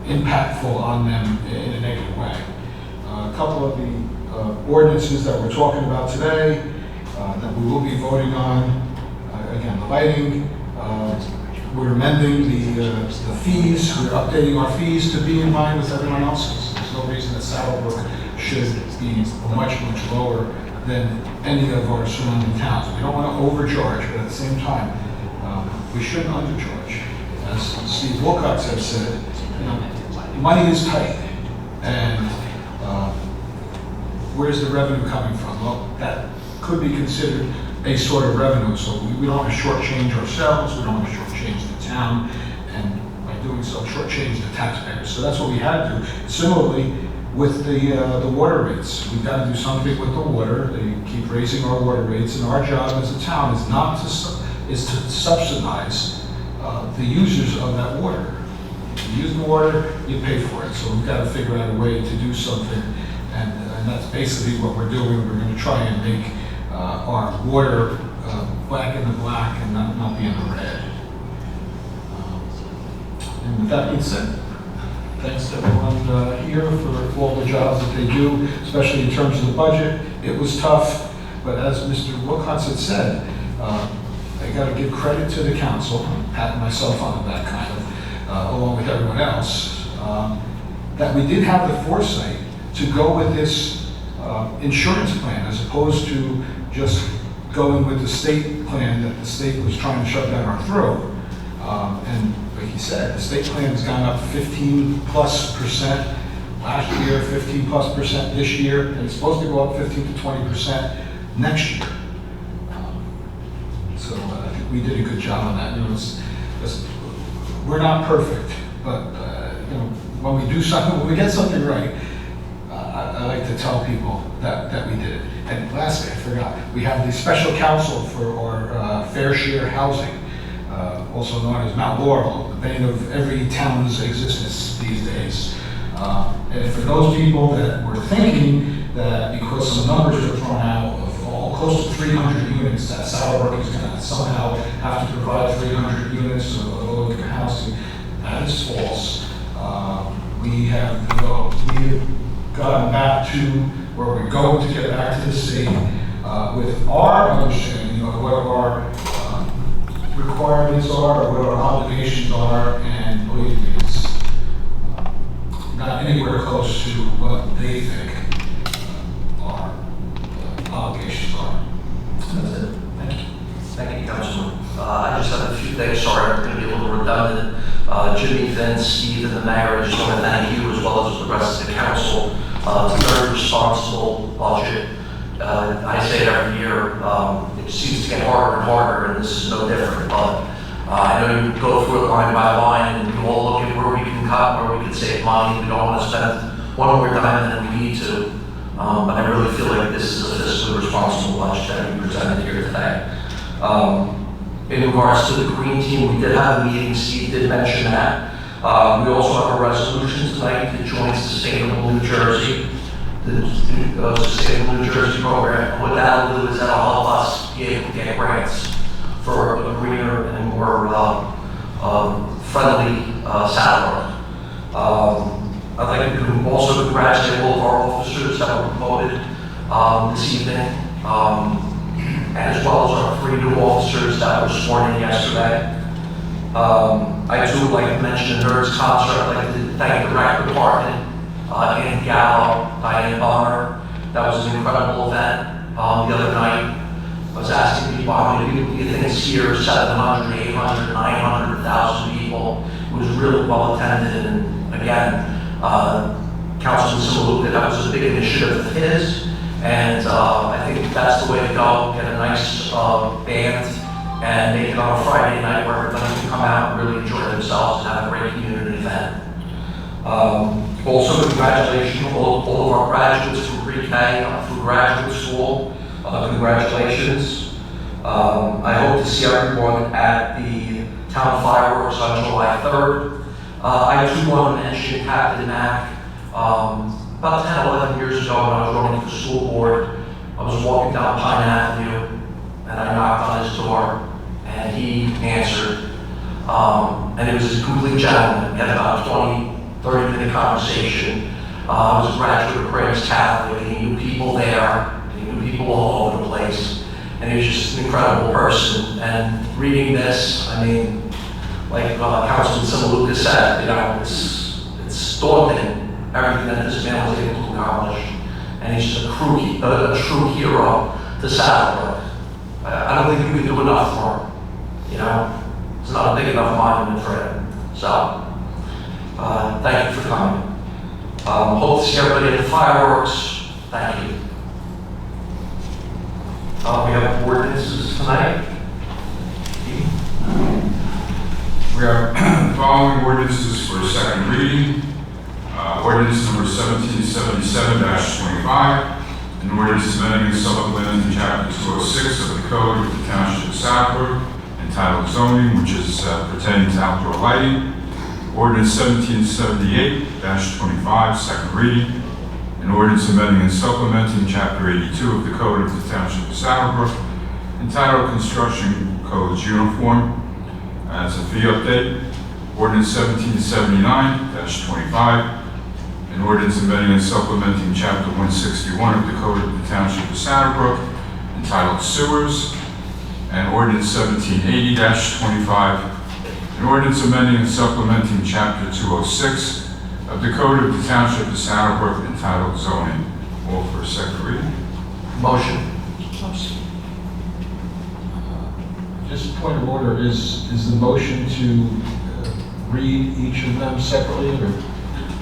impactful on them in a negative way. a couple of the ordinances that we're talking about today, that we will be voting on. Again, the lighting, we're amending the fees, we're updating our fees to be in line with everyone else's. There's no reason that Saddlebrook should be much, much lower than any of our surrounding towns. We don't want to overcharge, but at the same time, we shouldn't undercharge. As Steve Wilcox has said, money is tight, and where's the revenue coming from? Well, that could be considered a sort of revenue, so we don't want to shortchange ourselves, we don't want to shortchange the town, and by doing so, shortchange the taxpayers. So that's what we had to do. Similarly, with the water rates, we've got to do something with the water. They keep raising our water rates, and our job as a town is not to subsidize the users of that water. If you use the water, you pay for it. So we've got to figure out a way to do something, and that's basically what we're doing. We're going to try and make our water black in the black and not be in the red. And with that being said, thanks to everyone here for all the jobs that they do, especially in terms of the budget. It was tough, but as Mr. Wilcox had said, I got to give credit to the council, patting myself on the back kind of, along with everyone else, that we did have the foresight to go with this insurance plan as opposed to just going with the state plan that the state was trying to shove down our throat. And like he said, the state plan has gone up 15+% last year, 15+% this year, and it's supposed to go up 15 to 20% next year. So I think we did a good job on that. We're not perfect, but when we do something, when we get something right, I like to tell people that we did it. And lastly, I forgot, we have the special counsel for our fair share housing, also known as Mount Laurel, the bane of every town's existence these days. And for those people that were thinking that because some numbers were thrown out of close to 300 units, that Saddlebrook is going to somehow have to provide 300 units of low-income housing, that is false. We have gotten back to where we're going to get back to the state with our understanding of what our requirements are, or what our obligations are, and believe me, it's not anywhere close to what they think our obligations are. That's it. Thank you. Thank you, Councilman. I just have a few things, sorry, I'm going to be a little redundant. Jimmy, Vince, Steve, and the mayor, I just want to thank you as well as the rest of the council. It's a very responsible budget. I say it every year, it seems to get harder and harder, and this is no different, but I know you go through it line by line, and you all look at where we can cut, where we can save money. We don't want to spend one more dime than we need to, but I really feel like this is a fiscally responsible budget that we presented here today. In regards to the green team, we did have a meeting, Steve did mention that. We also have a resolution tonight that joins Sustainable New Jersey, the Sustainable New Jersey program. What that'll do is that'll help us be able to get grants for a greener and more friendly Saddlebrook. I'd like to also congratulate all of our officers that were promoted this evening. As well as our 3 new officers that were sworn in yesterday. I too would like to mention the Nerds concert. I'd like to thank the rec department, Andy Gallo, Diane Bonner. That was an incredible event. The other night, I was asking people how many people do you think is here? 700, 800, 900, 1,000 people. It was really well attended, and again, Councilman Simaluka, that was a big initiative of his. And I think that's the way to go, get a nice band and make it on a Friday night where everybody can come out and really enjoy themselves and have a great community event. Also, congratulations to all of our graduates from pre-K through graduate school. Congratulations. I hope to see everyone at the town fireworks on July 3rd. I too want to mention Captain Mac. About 10, 11 years ago when I was running for the school board, I was walking down Pine Avenue and I knocked on his door and he answered. And it was a complete gentleman. We had about a 20, 30-minute conversation. I was a graduate of Prayers Catholic, and he knew people there, and he knew people all over the place. And he was just an incredible person. And reading this, I mean, like Councilman Simaluka said, you know, it's daunting, everything that this man was able to accomplish. And he's just a true hero to Saddlebrook. I don't think we can do enough for him, you know? It's not a big enough monument for him. So, thank you for coming. Hope to see everybody at the fireworks. Thank you. We have ordinances tonight. We have the following ordinances for second reading. Ordinance number 1777-25, an ordinance amending and supplementing chapter 206 of the Code of the Township of Southbrook entitled zoning, which is pertaining to outdoor lighting. Ordinance 1778-25, second reading. An ordinance amending and supplementing chapter 82 of the Code of the Township of Southbrook entitled Construction Codes Uniform. As a fee update, ordinance 1779-25, an ordinance amending and supplementing chapter 161 of the Code of the Township of Southbrook entitled Sewers, and ordinance 1780-25, an ordinance amending and supplementing chapter 206 of the Code of the Township of Southbrook entitled Zoning. All for a second reading. Motion. Just point of order, is the motion to read each of them separately, or?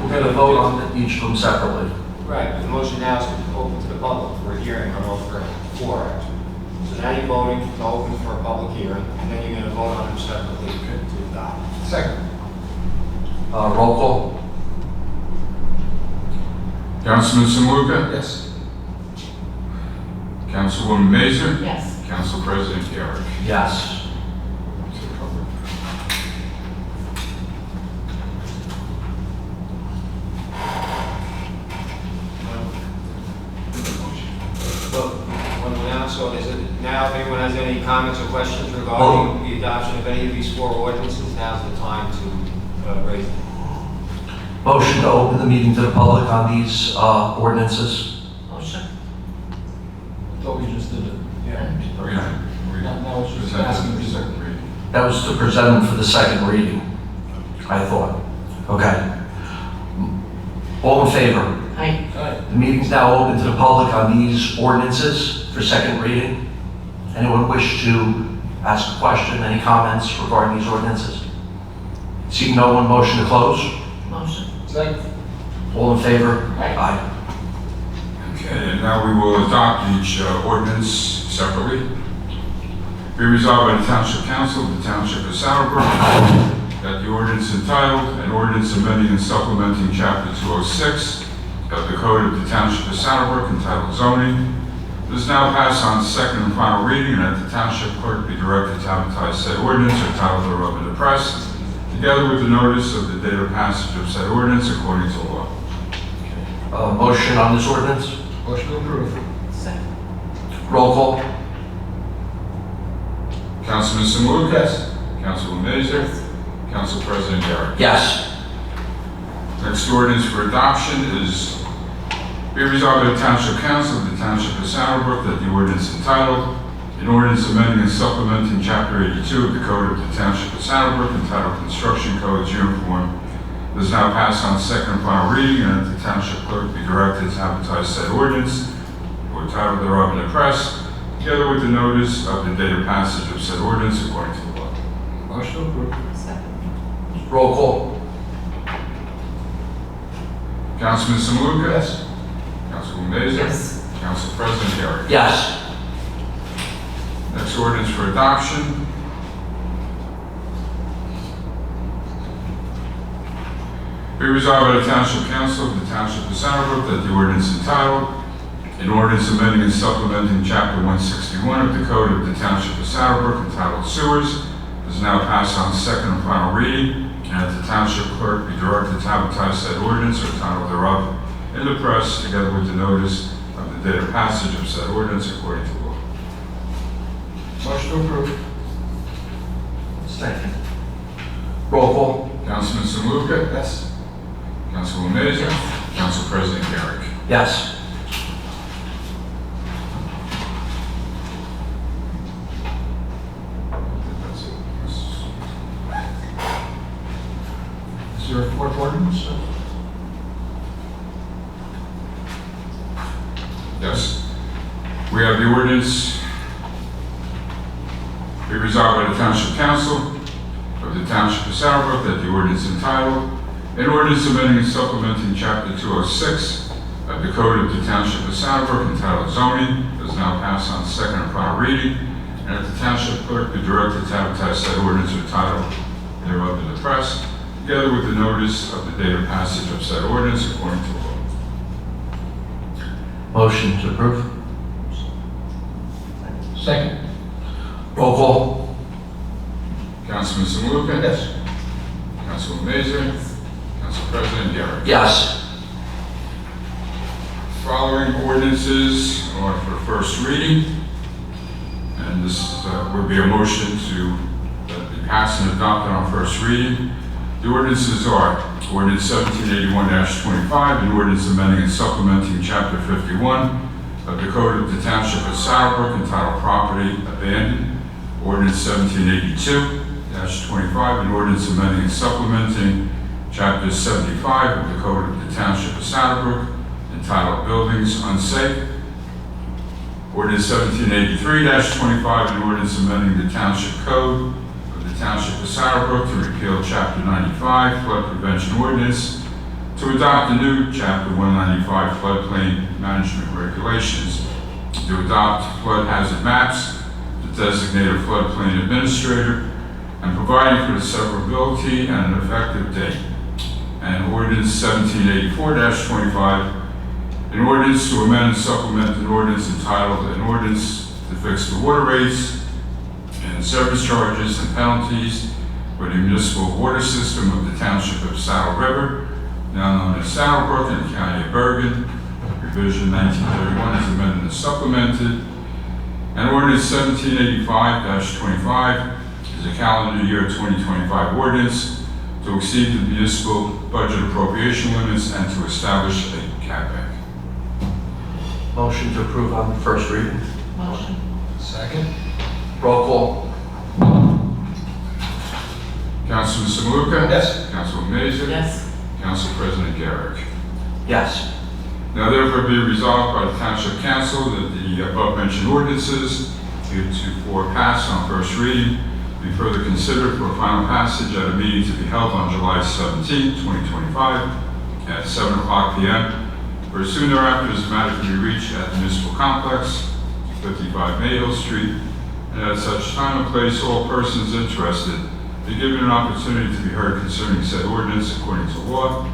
We're going to vote on each of them separately. Right, the motion now is to open to the public for a hearing on all four actually. So now you're voting to open for a public hearing, and then you're going to vote on them separately to adopt. Second. Roll call. Councilman Simaluka? Yes. Councilwoman Mazer? Yes. Council President Garrett. Yes. So is it now, if anyone has any comments or questions regarding the adoption of any of these four ordinances, now's the time to raise them. Motion to open the meeting to the public on these ordinances. Motion. I thought we just did it. Yeah. Now it's just Present asking for people. second reading. That was to present them for the second reading, I thought. Okay. All in favor? Aye. The meeting's now open to the public on these ordinances for second reading. Anyone wish to ask a question, any comments regarding these ordinances? Seeing no one, motion to close. Motion. Second. All in favor? Aye. Okay, and now we will adopt each ordinance separately. Be resolved by the Township Council of the Township of Southbrook that the ordinance entitled, an ordinance amending and supplementing chapter 206 of the Code of the Township of Southbrook entitled Zoning, is now passed on second and final reading, and that the Township Clerk be directed to advertise said ordinance or title thereof in the press, together with the notice of the date of passage of said ordinance according to law. Motion on this ordinance. Motion to approve. Second. Roll call. Councilman Simaluka? Yes. Councilwoman Mazer? Council President Garrett. Yes. Next ordinance for adoption is be resolved by the Township Council of the Township of Southbrook that the ordinance entitled, an ordinance amending and supplementing Chapter 82 of the Code of the Township of Southbrook entitled Construction Codes Uniform is now passed on second and final reading, and that the Township Clerk be directed to advertise said ordinance or title thereof in the press, together with the notice of the date of passage of said ordinance according to the law. Motion to approve. Second. Roll call. Councilman Simaluka? Yes. Councilwoman Mazer? Yes. Council President Garrett. Yes. Next ordinance for adoption. Be resolved by the Township Council of the Township of Southbrook that the ordinance entitled, an ordinance amending and supplementing Chapter 161 of the Code of the Township of Southbrook entitled Sewers is now passed on second and final reading, and that the Township Clerk be directed to advertise said ordinance or title thereof in the press, together with the notice of the date of passage of said ordinance according to law. Motion to approve. Second. Roll call. Councilman Simaluka? Yes. Councilwoman Mazer? Council President Garrick. Yes. That's it. Is there a fourth ordinance? Yes. We have the ordinance. Be resolved by the Township Council of the Township of Saddlebrook that the ordinance entitled, an ordinance amending and supplementing Chapter 206 of the Code of the Township of Saddlebrook entitled Zoning, is now passed on second and final reading, and that the Township Clerk be directed to advertise that ordinance or title thereof in the press, together with the notice of the date of passage of said ordinance according to law. Motion to approve. Second. Roll call. Councilman Samuka? Yes. Councilman Mazur? Council President Garrett. Yes. Following ordinances are for first reading, and this would be a motion to be passed and adopted on first reading. The ordinances are ordinance 1781-25, an ordinance amending and supplementing Chapter 51 of the Code of the Township of Saddlebrook entitled Property Abandoned. Ordinance 1782-25, an ordinance amending and supplementing Chapter 75 of the Code of the Township of Saddlebrook entitled Buildings Unsafe. Ordinance 1783-25, an ordinance amending the Township Code of the Township of Saddlebrook to repeal Chapter 95 Flood Prevention Ordinance, to adopt the new Chapter 195 Floodplain Management Regulations, to adopt flood hazard maps, to designate a floodplain administrator, and providing for the severability and an effective date. And Ordinance 1784-25, an ordinance to amend and supplement an ordinance entitled An Ordinance to Fix the Water Rates and Service Charges and Penalties for the Municipal Water System of the Township of Saddle River, now known as Saddlebrook, in the County of Bergen, revision 1931 is amended and supplemented. And Ordinance 1785-25 is a calendar year 2025 ordinance to exceed the municipal budget appropriation limits and to establish a CAPEC. Motion to approve on first reading. Motion. Second. Roll call. Councilman Samuka? Yes. Councilman Mazur? Yes. Council President Garrick. Yes. Now therefore be resolved by the Township Council that the above-mentioned ordinances heretofore passed on first reading be further considered for final passage at a meeting to be held on July 17, 2025 at 7:00 p.m. or soon thereafter as the matter can be reached at the Municipal Complex, 55 Mayhill Street, and at such time and place all persons interested be given an opportunity to be heard concerning said ordinance according to law,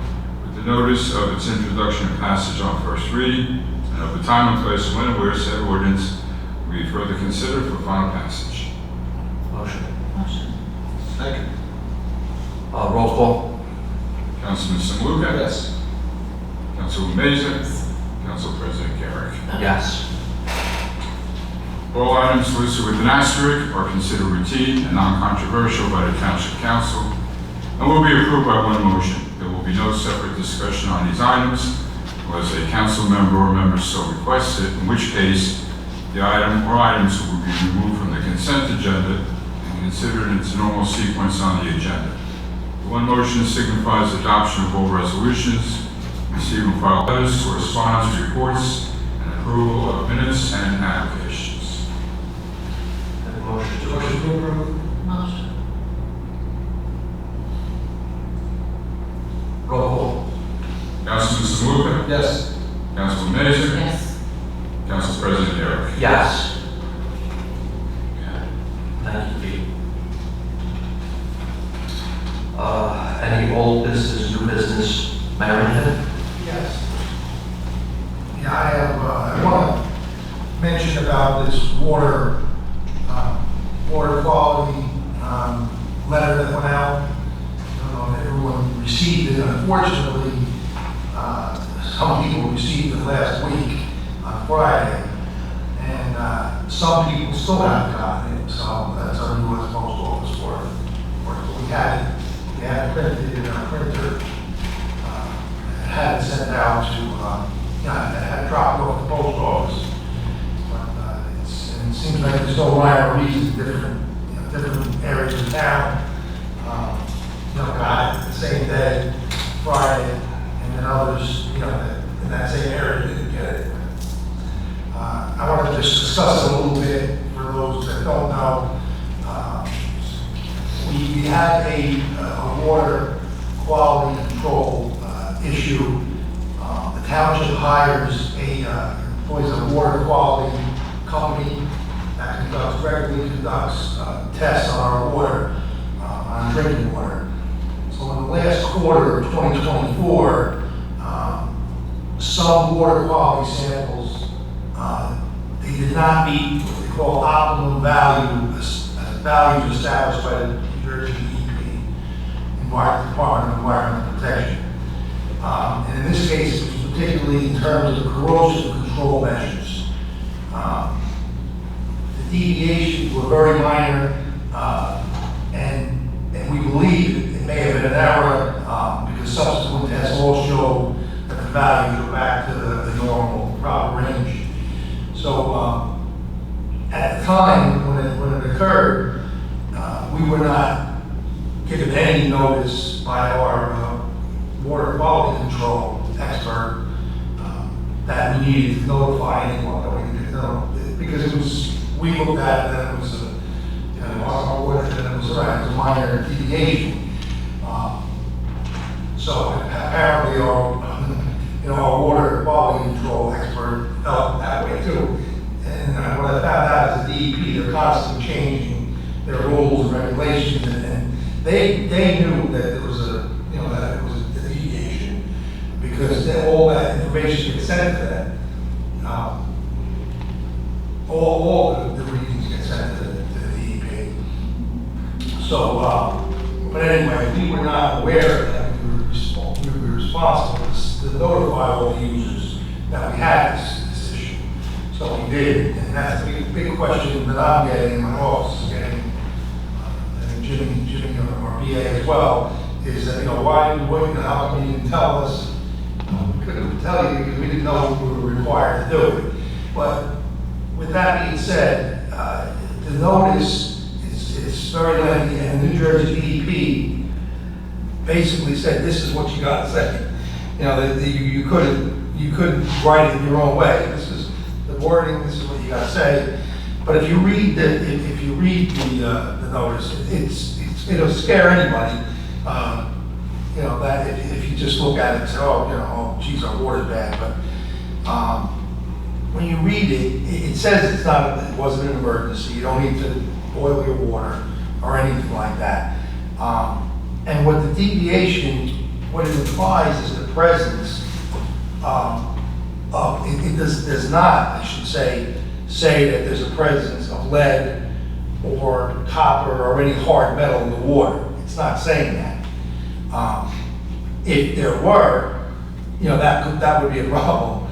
with the notice of its introduction and passage on first reading, and of the time and place when and where said ordinance will be further considered for final passage. Motion. Motion. Second. Roll call. Councilman Samuka? Yes. Councilman Mazur? Council President Garrick. Yes. All items listed with an asterisk are considered routine and non-controversial by the Township Council and will be approved by one motion. There will be no separate discussion on these items unless a council member or member so requests it, in which case the item or items will be removed from the consent agenda and considered in its normal sequence on the agenda. The one motion signifies adoption of all resolutions, receive and file letters, correspondence, reports, and approval of minutes and applications. Motion to approve. Motion. Roll call. Councilman Samuka? Yes. Councilman Mazur? Yes. Council President Garrick. Yes. Thank you, Pete. Any old business, new business, Marion? Yes. Yeah, I want to mention about this water quality letter that went out. I don't know if everyone received it. Unfortunately, some people received it last week on Friday, and some people still haven't gotten it. So that's our new West Coast office for it. We had it printed in our printer. It had it sent out to, had it dropped off the post office. But it seems like there's no rhyme or reason, different areas of town. Got it the same day, Friday, and then others, in that same area didn't get it. I want to just discuss it a little bit for those that don't know. We have a water quality control issue. The township hires employs a water quality company that regularly conducts tests on our water, on drinking water. So in the last quarter of 2024, some water quality samples, they did not meet what they call optimum values established by the New Jersey DEP, Department of Environmental Protection. And in this case, it was particularly in terms of corrosion control measures. The deviations were very minor, and we believe it may have been an error because subsequent tests all show that the values were back to the normal proper range. So at the time when it occurred, we were not given any notice by our water quality control expert that we needed to notify anyone that we didn't know, because we looked at it and it was our water, and it was a minor deviation. So apparently our water quality control expert felt that way too. And what I found out is the DEP, they're constantly changing their rules and regulations, and they knew that there was that it was a deviation because all that information gets sent to them. All the readings get sent to the DEP. So, but anyway, we were not aware that we were responsible to notify all the users that we had this issue. So we did, and that's the big question that I'm getting in my office, is getting, and Jimmy, our BA as well, is that, why did we wait, and how come you didn't tell us? We couldn't tell you because we didn't know we were required to do it. But with that being said, the notice is very lengthy, and New Jersey DEP basically said, this is what you got to say. You couldn't write it in your own way. This is the wording, this is what you got to say. But if you read the notice, it'll scare anybody. That if you just look at it and say, oh, geez, our water's bad. But when you read it, it says it wasn't an emergency. You don't need to boil your water or anything like that. And what the deviation, what it implies is the presence it does not, I should say that there's a presence of lead or copper or any hard metal in the water. It's not saying that. If there were, that would be a problem.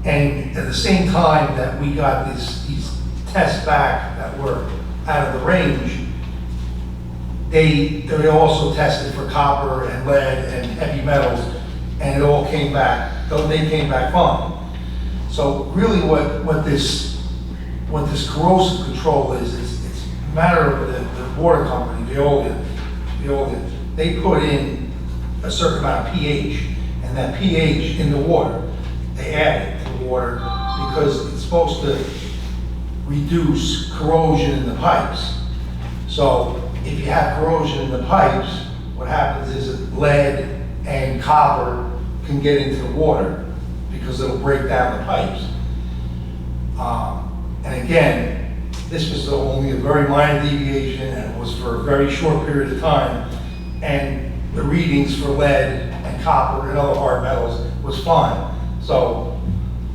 And at the same time that we got these tests back that were out of the range, they also tested for copper and lead and heavy metals, and it all came back. They came back fine. So really, what this corrosive control is, it's a matter of the water company, Veolia. They put in a certain amount of pH, and that pH in the water, they add it to the water because it's supposed to reduce corrosion in the pipes. So if you have corrosion in the pipes, what happens is that lead and copper can get into the water because it'll break down the pipes. And again, this was only a very minor deviation, and it was for a very short period of time. And the readings for lead and copper and other hard metals was fine. So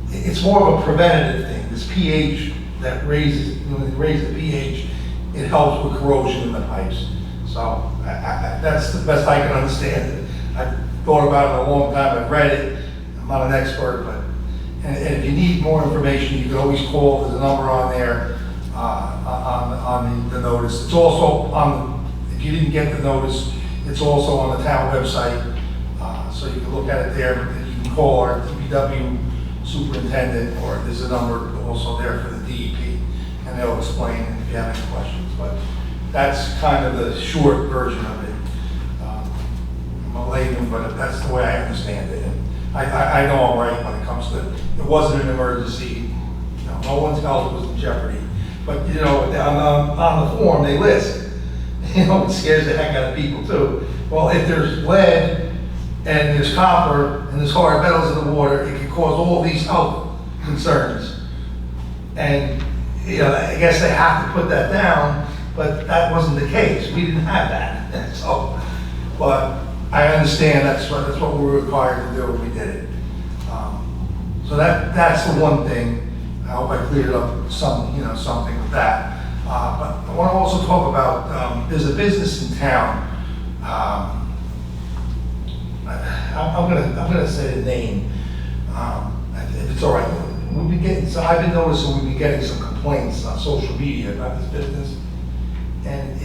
it's more of a preventative thing. This pH that raises, when they raise the pH, it helps with corrosion in the pipes. So that's the best I can understand it. I've thought about it a long time. I've read it. I'm not an expert, but and if you need more information, you can always call. There's a number on there on the notice. It's also on. If you didn't get the notice, it's also on the town website. so you can look at it there, and you can call our DPW superintendent, or there's a number also there for the DEP, and they'll explain if you have any questions. But that's kind of the short version of it. I'm a layman, but that's the way I understand it. And I know I'm right when it comes to, it wasn't an emergency, no one's health was in jeopardy. But, on the form, they list, it scares the heck out of people too. Well, if there's lead and there's copper and there's hard metals in the water, it can cause all these health concerns. And, I guess they have to put that down, but that wasn't the case. We didn't have that. So, but I understand that's what we were required to do, and we did it. So that's the one thing. I hope I cleared up something with that. But I want to also talk about, there's a business in town. I'm gonna say the name, if it's all right. I've been noticing we've been getting some complaints on social media about this business, and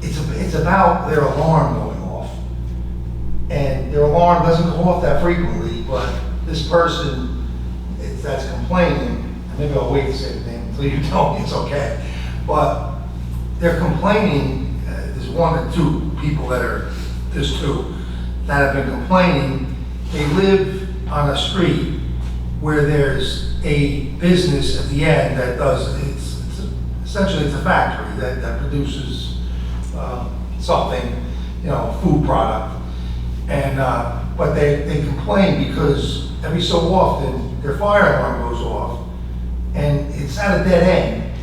it's about their alarm going off. And their alarm doesn't go off that frequently, but this person that's complaining, and maybe I'll wait to say the name until you tell me it's okay, but they're complaining, there's one or two people there's two that have been complaining. They live on a street where there's a business at the end that does, essentially it's a factory that produces something, food product. And, but they complain because every so often their fire alarm goes off, and it's at a dead end,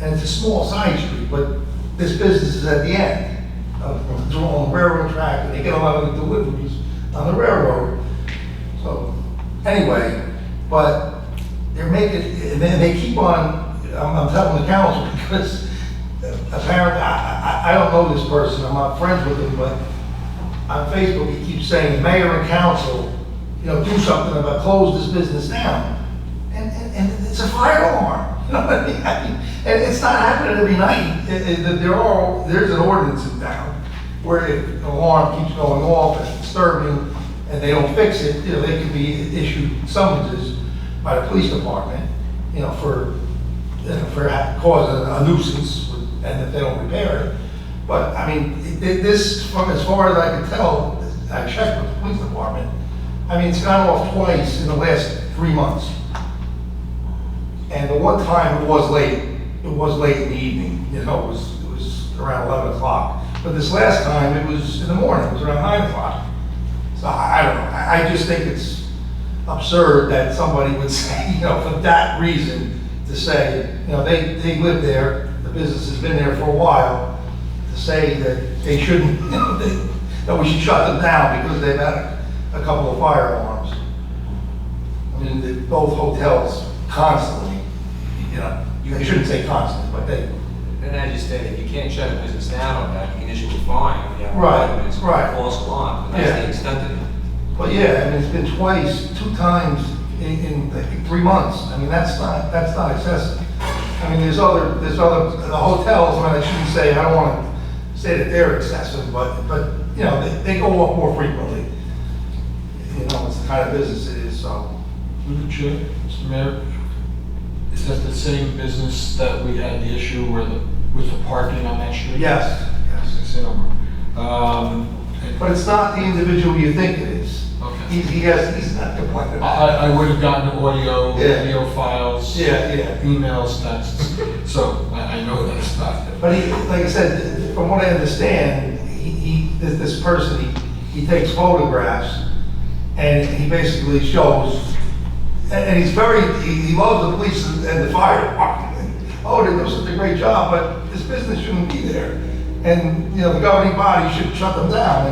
and it's a small side street, but this business is at the end. It's on the railroad track, and they get a lot of the deliveries on the railroad. So, anyway, but they're making, and then they keep on, I'm telling the council, because apparently, I don't know this person, I'm not friends with him, but on Facebook, he keeps saying, mayor and council, do something about close this business down. And it's a fire alarm, you know what I mean? And it's not happening every night. There's an ordinance in town where if an alarm keeps going off and disturbing, and they don't fix it, they can be issued summonses by the police department, for causing a nuisance, and if they don't repair it. But, I mean, this, as far as I can tell, I checked with the police department, it's gone off twice in the last 3 months. And the one time it was late in the evening, it was around 11 o'clock. But this last time, it was in the morning, it was around 9 o'clock. So I don't know, I just think it's absurd that somebody would say, for that reason, to say, they live there, the business has been there for a while, to say that they shouldn't, that we should shut them down because they've had a couple of fire alarms. Both hotels constantly, you shouldn't say constantly, but they. And as you stated, you can't shut a business down on that, you can issue a fine if you have Right. false alarm, but that's the extent of it. But yeah, it's been two times in I think 3 months. That's not excessive. There's other, the hotels, I shouldn't say, I don't want to say that they're excessive, but they go off more frequently. It's the kind of business it is, so. Through the chair, Mr. Mayor, is that the same business that we had the issue with the parking on that street? Yes. But it's not the individual you think it is. Okay. He's not complaining. I would have gotten audio, video files, Yeah. emails, texts, so I know that it's not. But like I said, from what I understand, this person, he takes photographs, and he basically shows, and he loves the police and the fire department. Oh, they do such a great job, but this business shouldn't be there. And, the governing body should shut them down.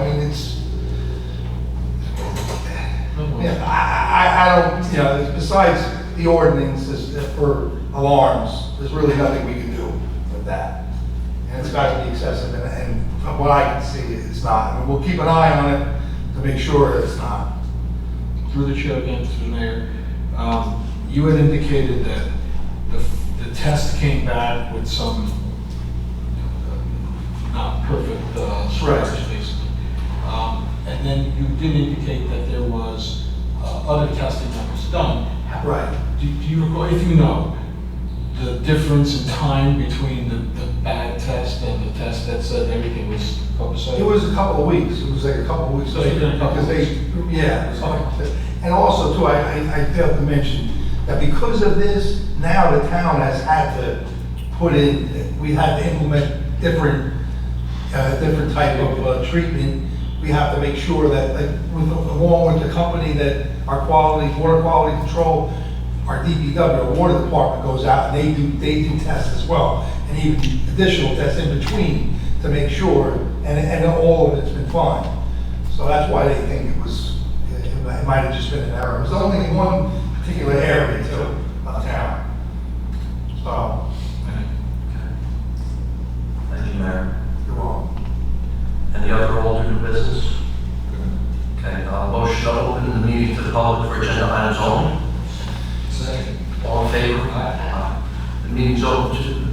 I don't, besides the ordinances for alarms, there's really nothing we can do with that. And it's got to be excessive, and from what I can see, it's not. We'll keep an eye on it to make sure that it's not. Through the chair again, Mr. Mayor, you had indicated that the test came back with some not perfect scratches, basically. and then you did indicate that there was other testing that was done. Right. Do you recall, if you know, the difference in time between the bad test and the test that said everything was copacetic? It was a couple of weeks. It was like a couple of weeks. So you did a couple of Because yeah. It was a couple of- And also too, I failed to mention that because of this, now the town has had to put in, we had to implement different type of treatment. We have to make sure that, like, along with the company that our water quality control, our DPW, our water department goes out and they do tests as well, and even additional tests in between to make sure, and all of it's been fine. So that's why they think it might have just been an error. It was only in one particular area too, of town. So, Thank you, Mayor. you're wrong. Any other old or new business? Okay, motion to open the meeting to the public for agenda items only. Second. All in favor? Aye. The meeting's open to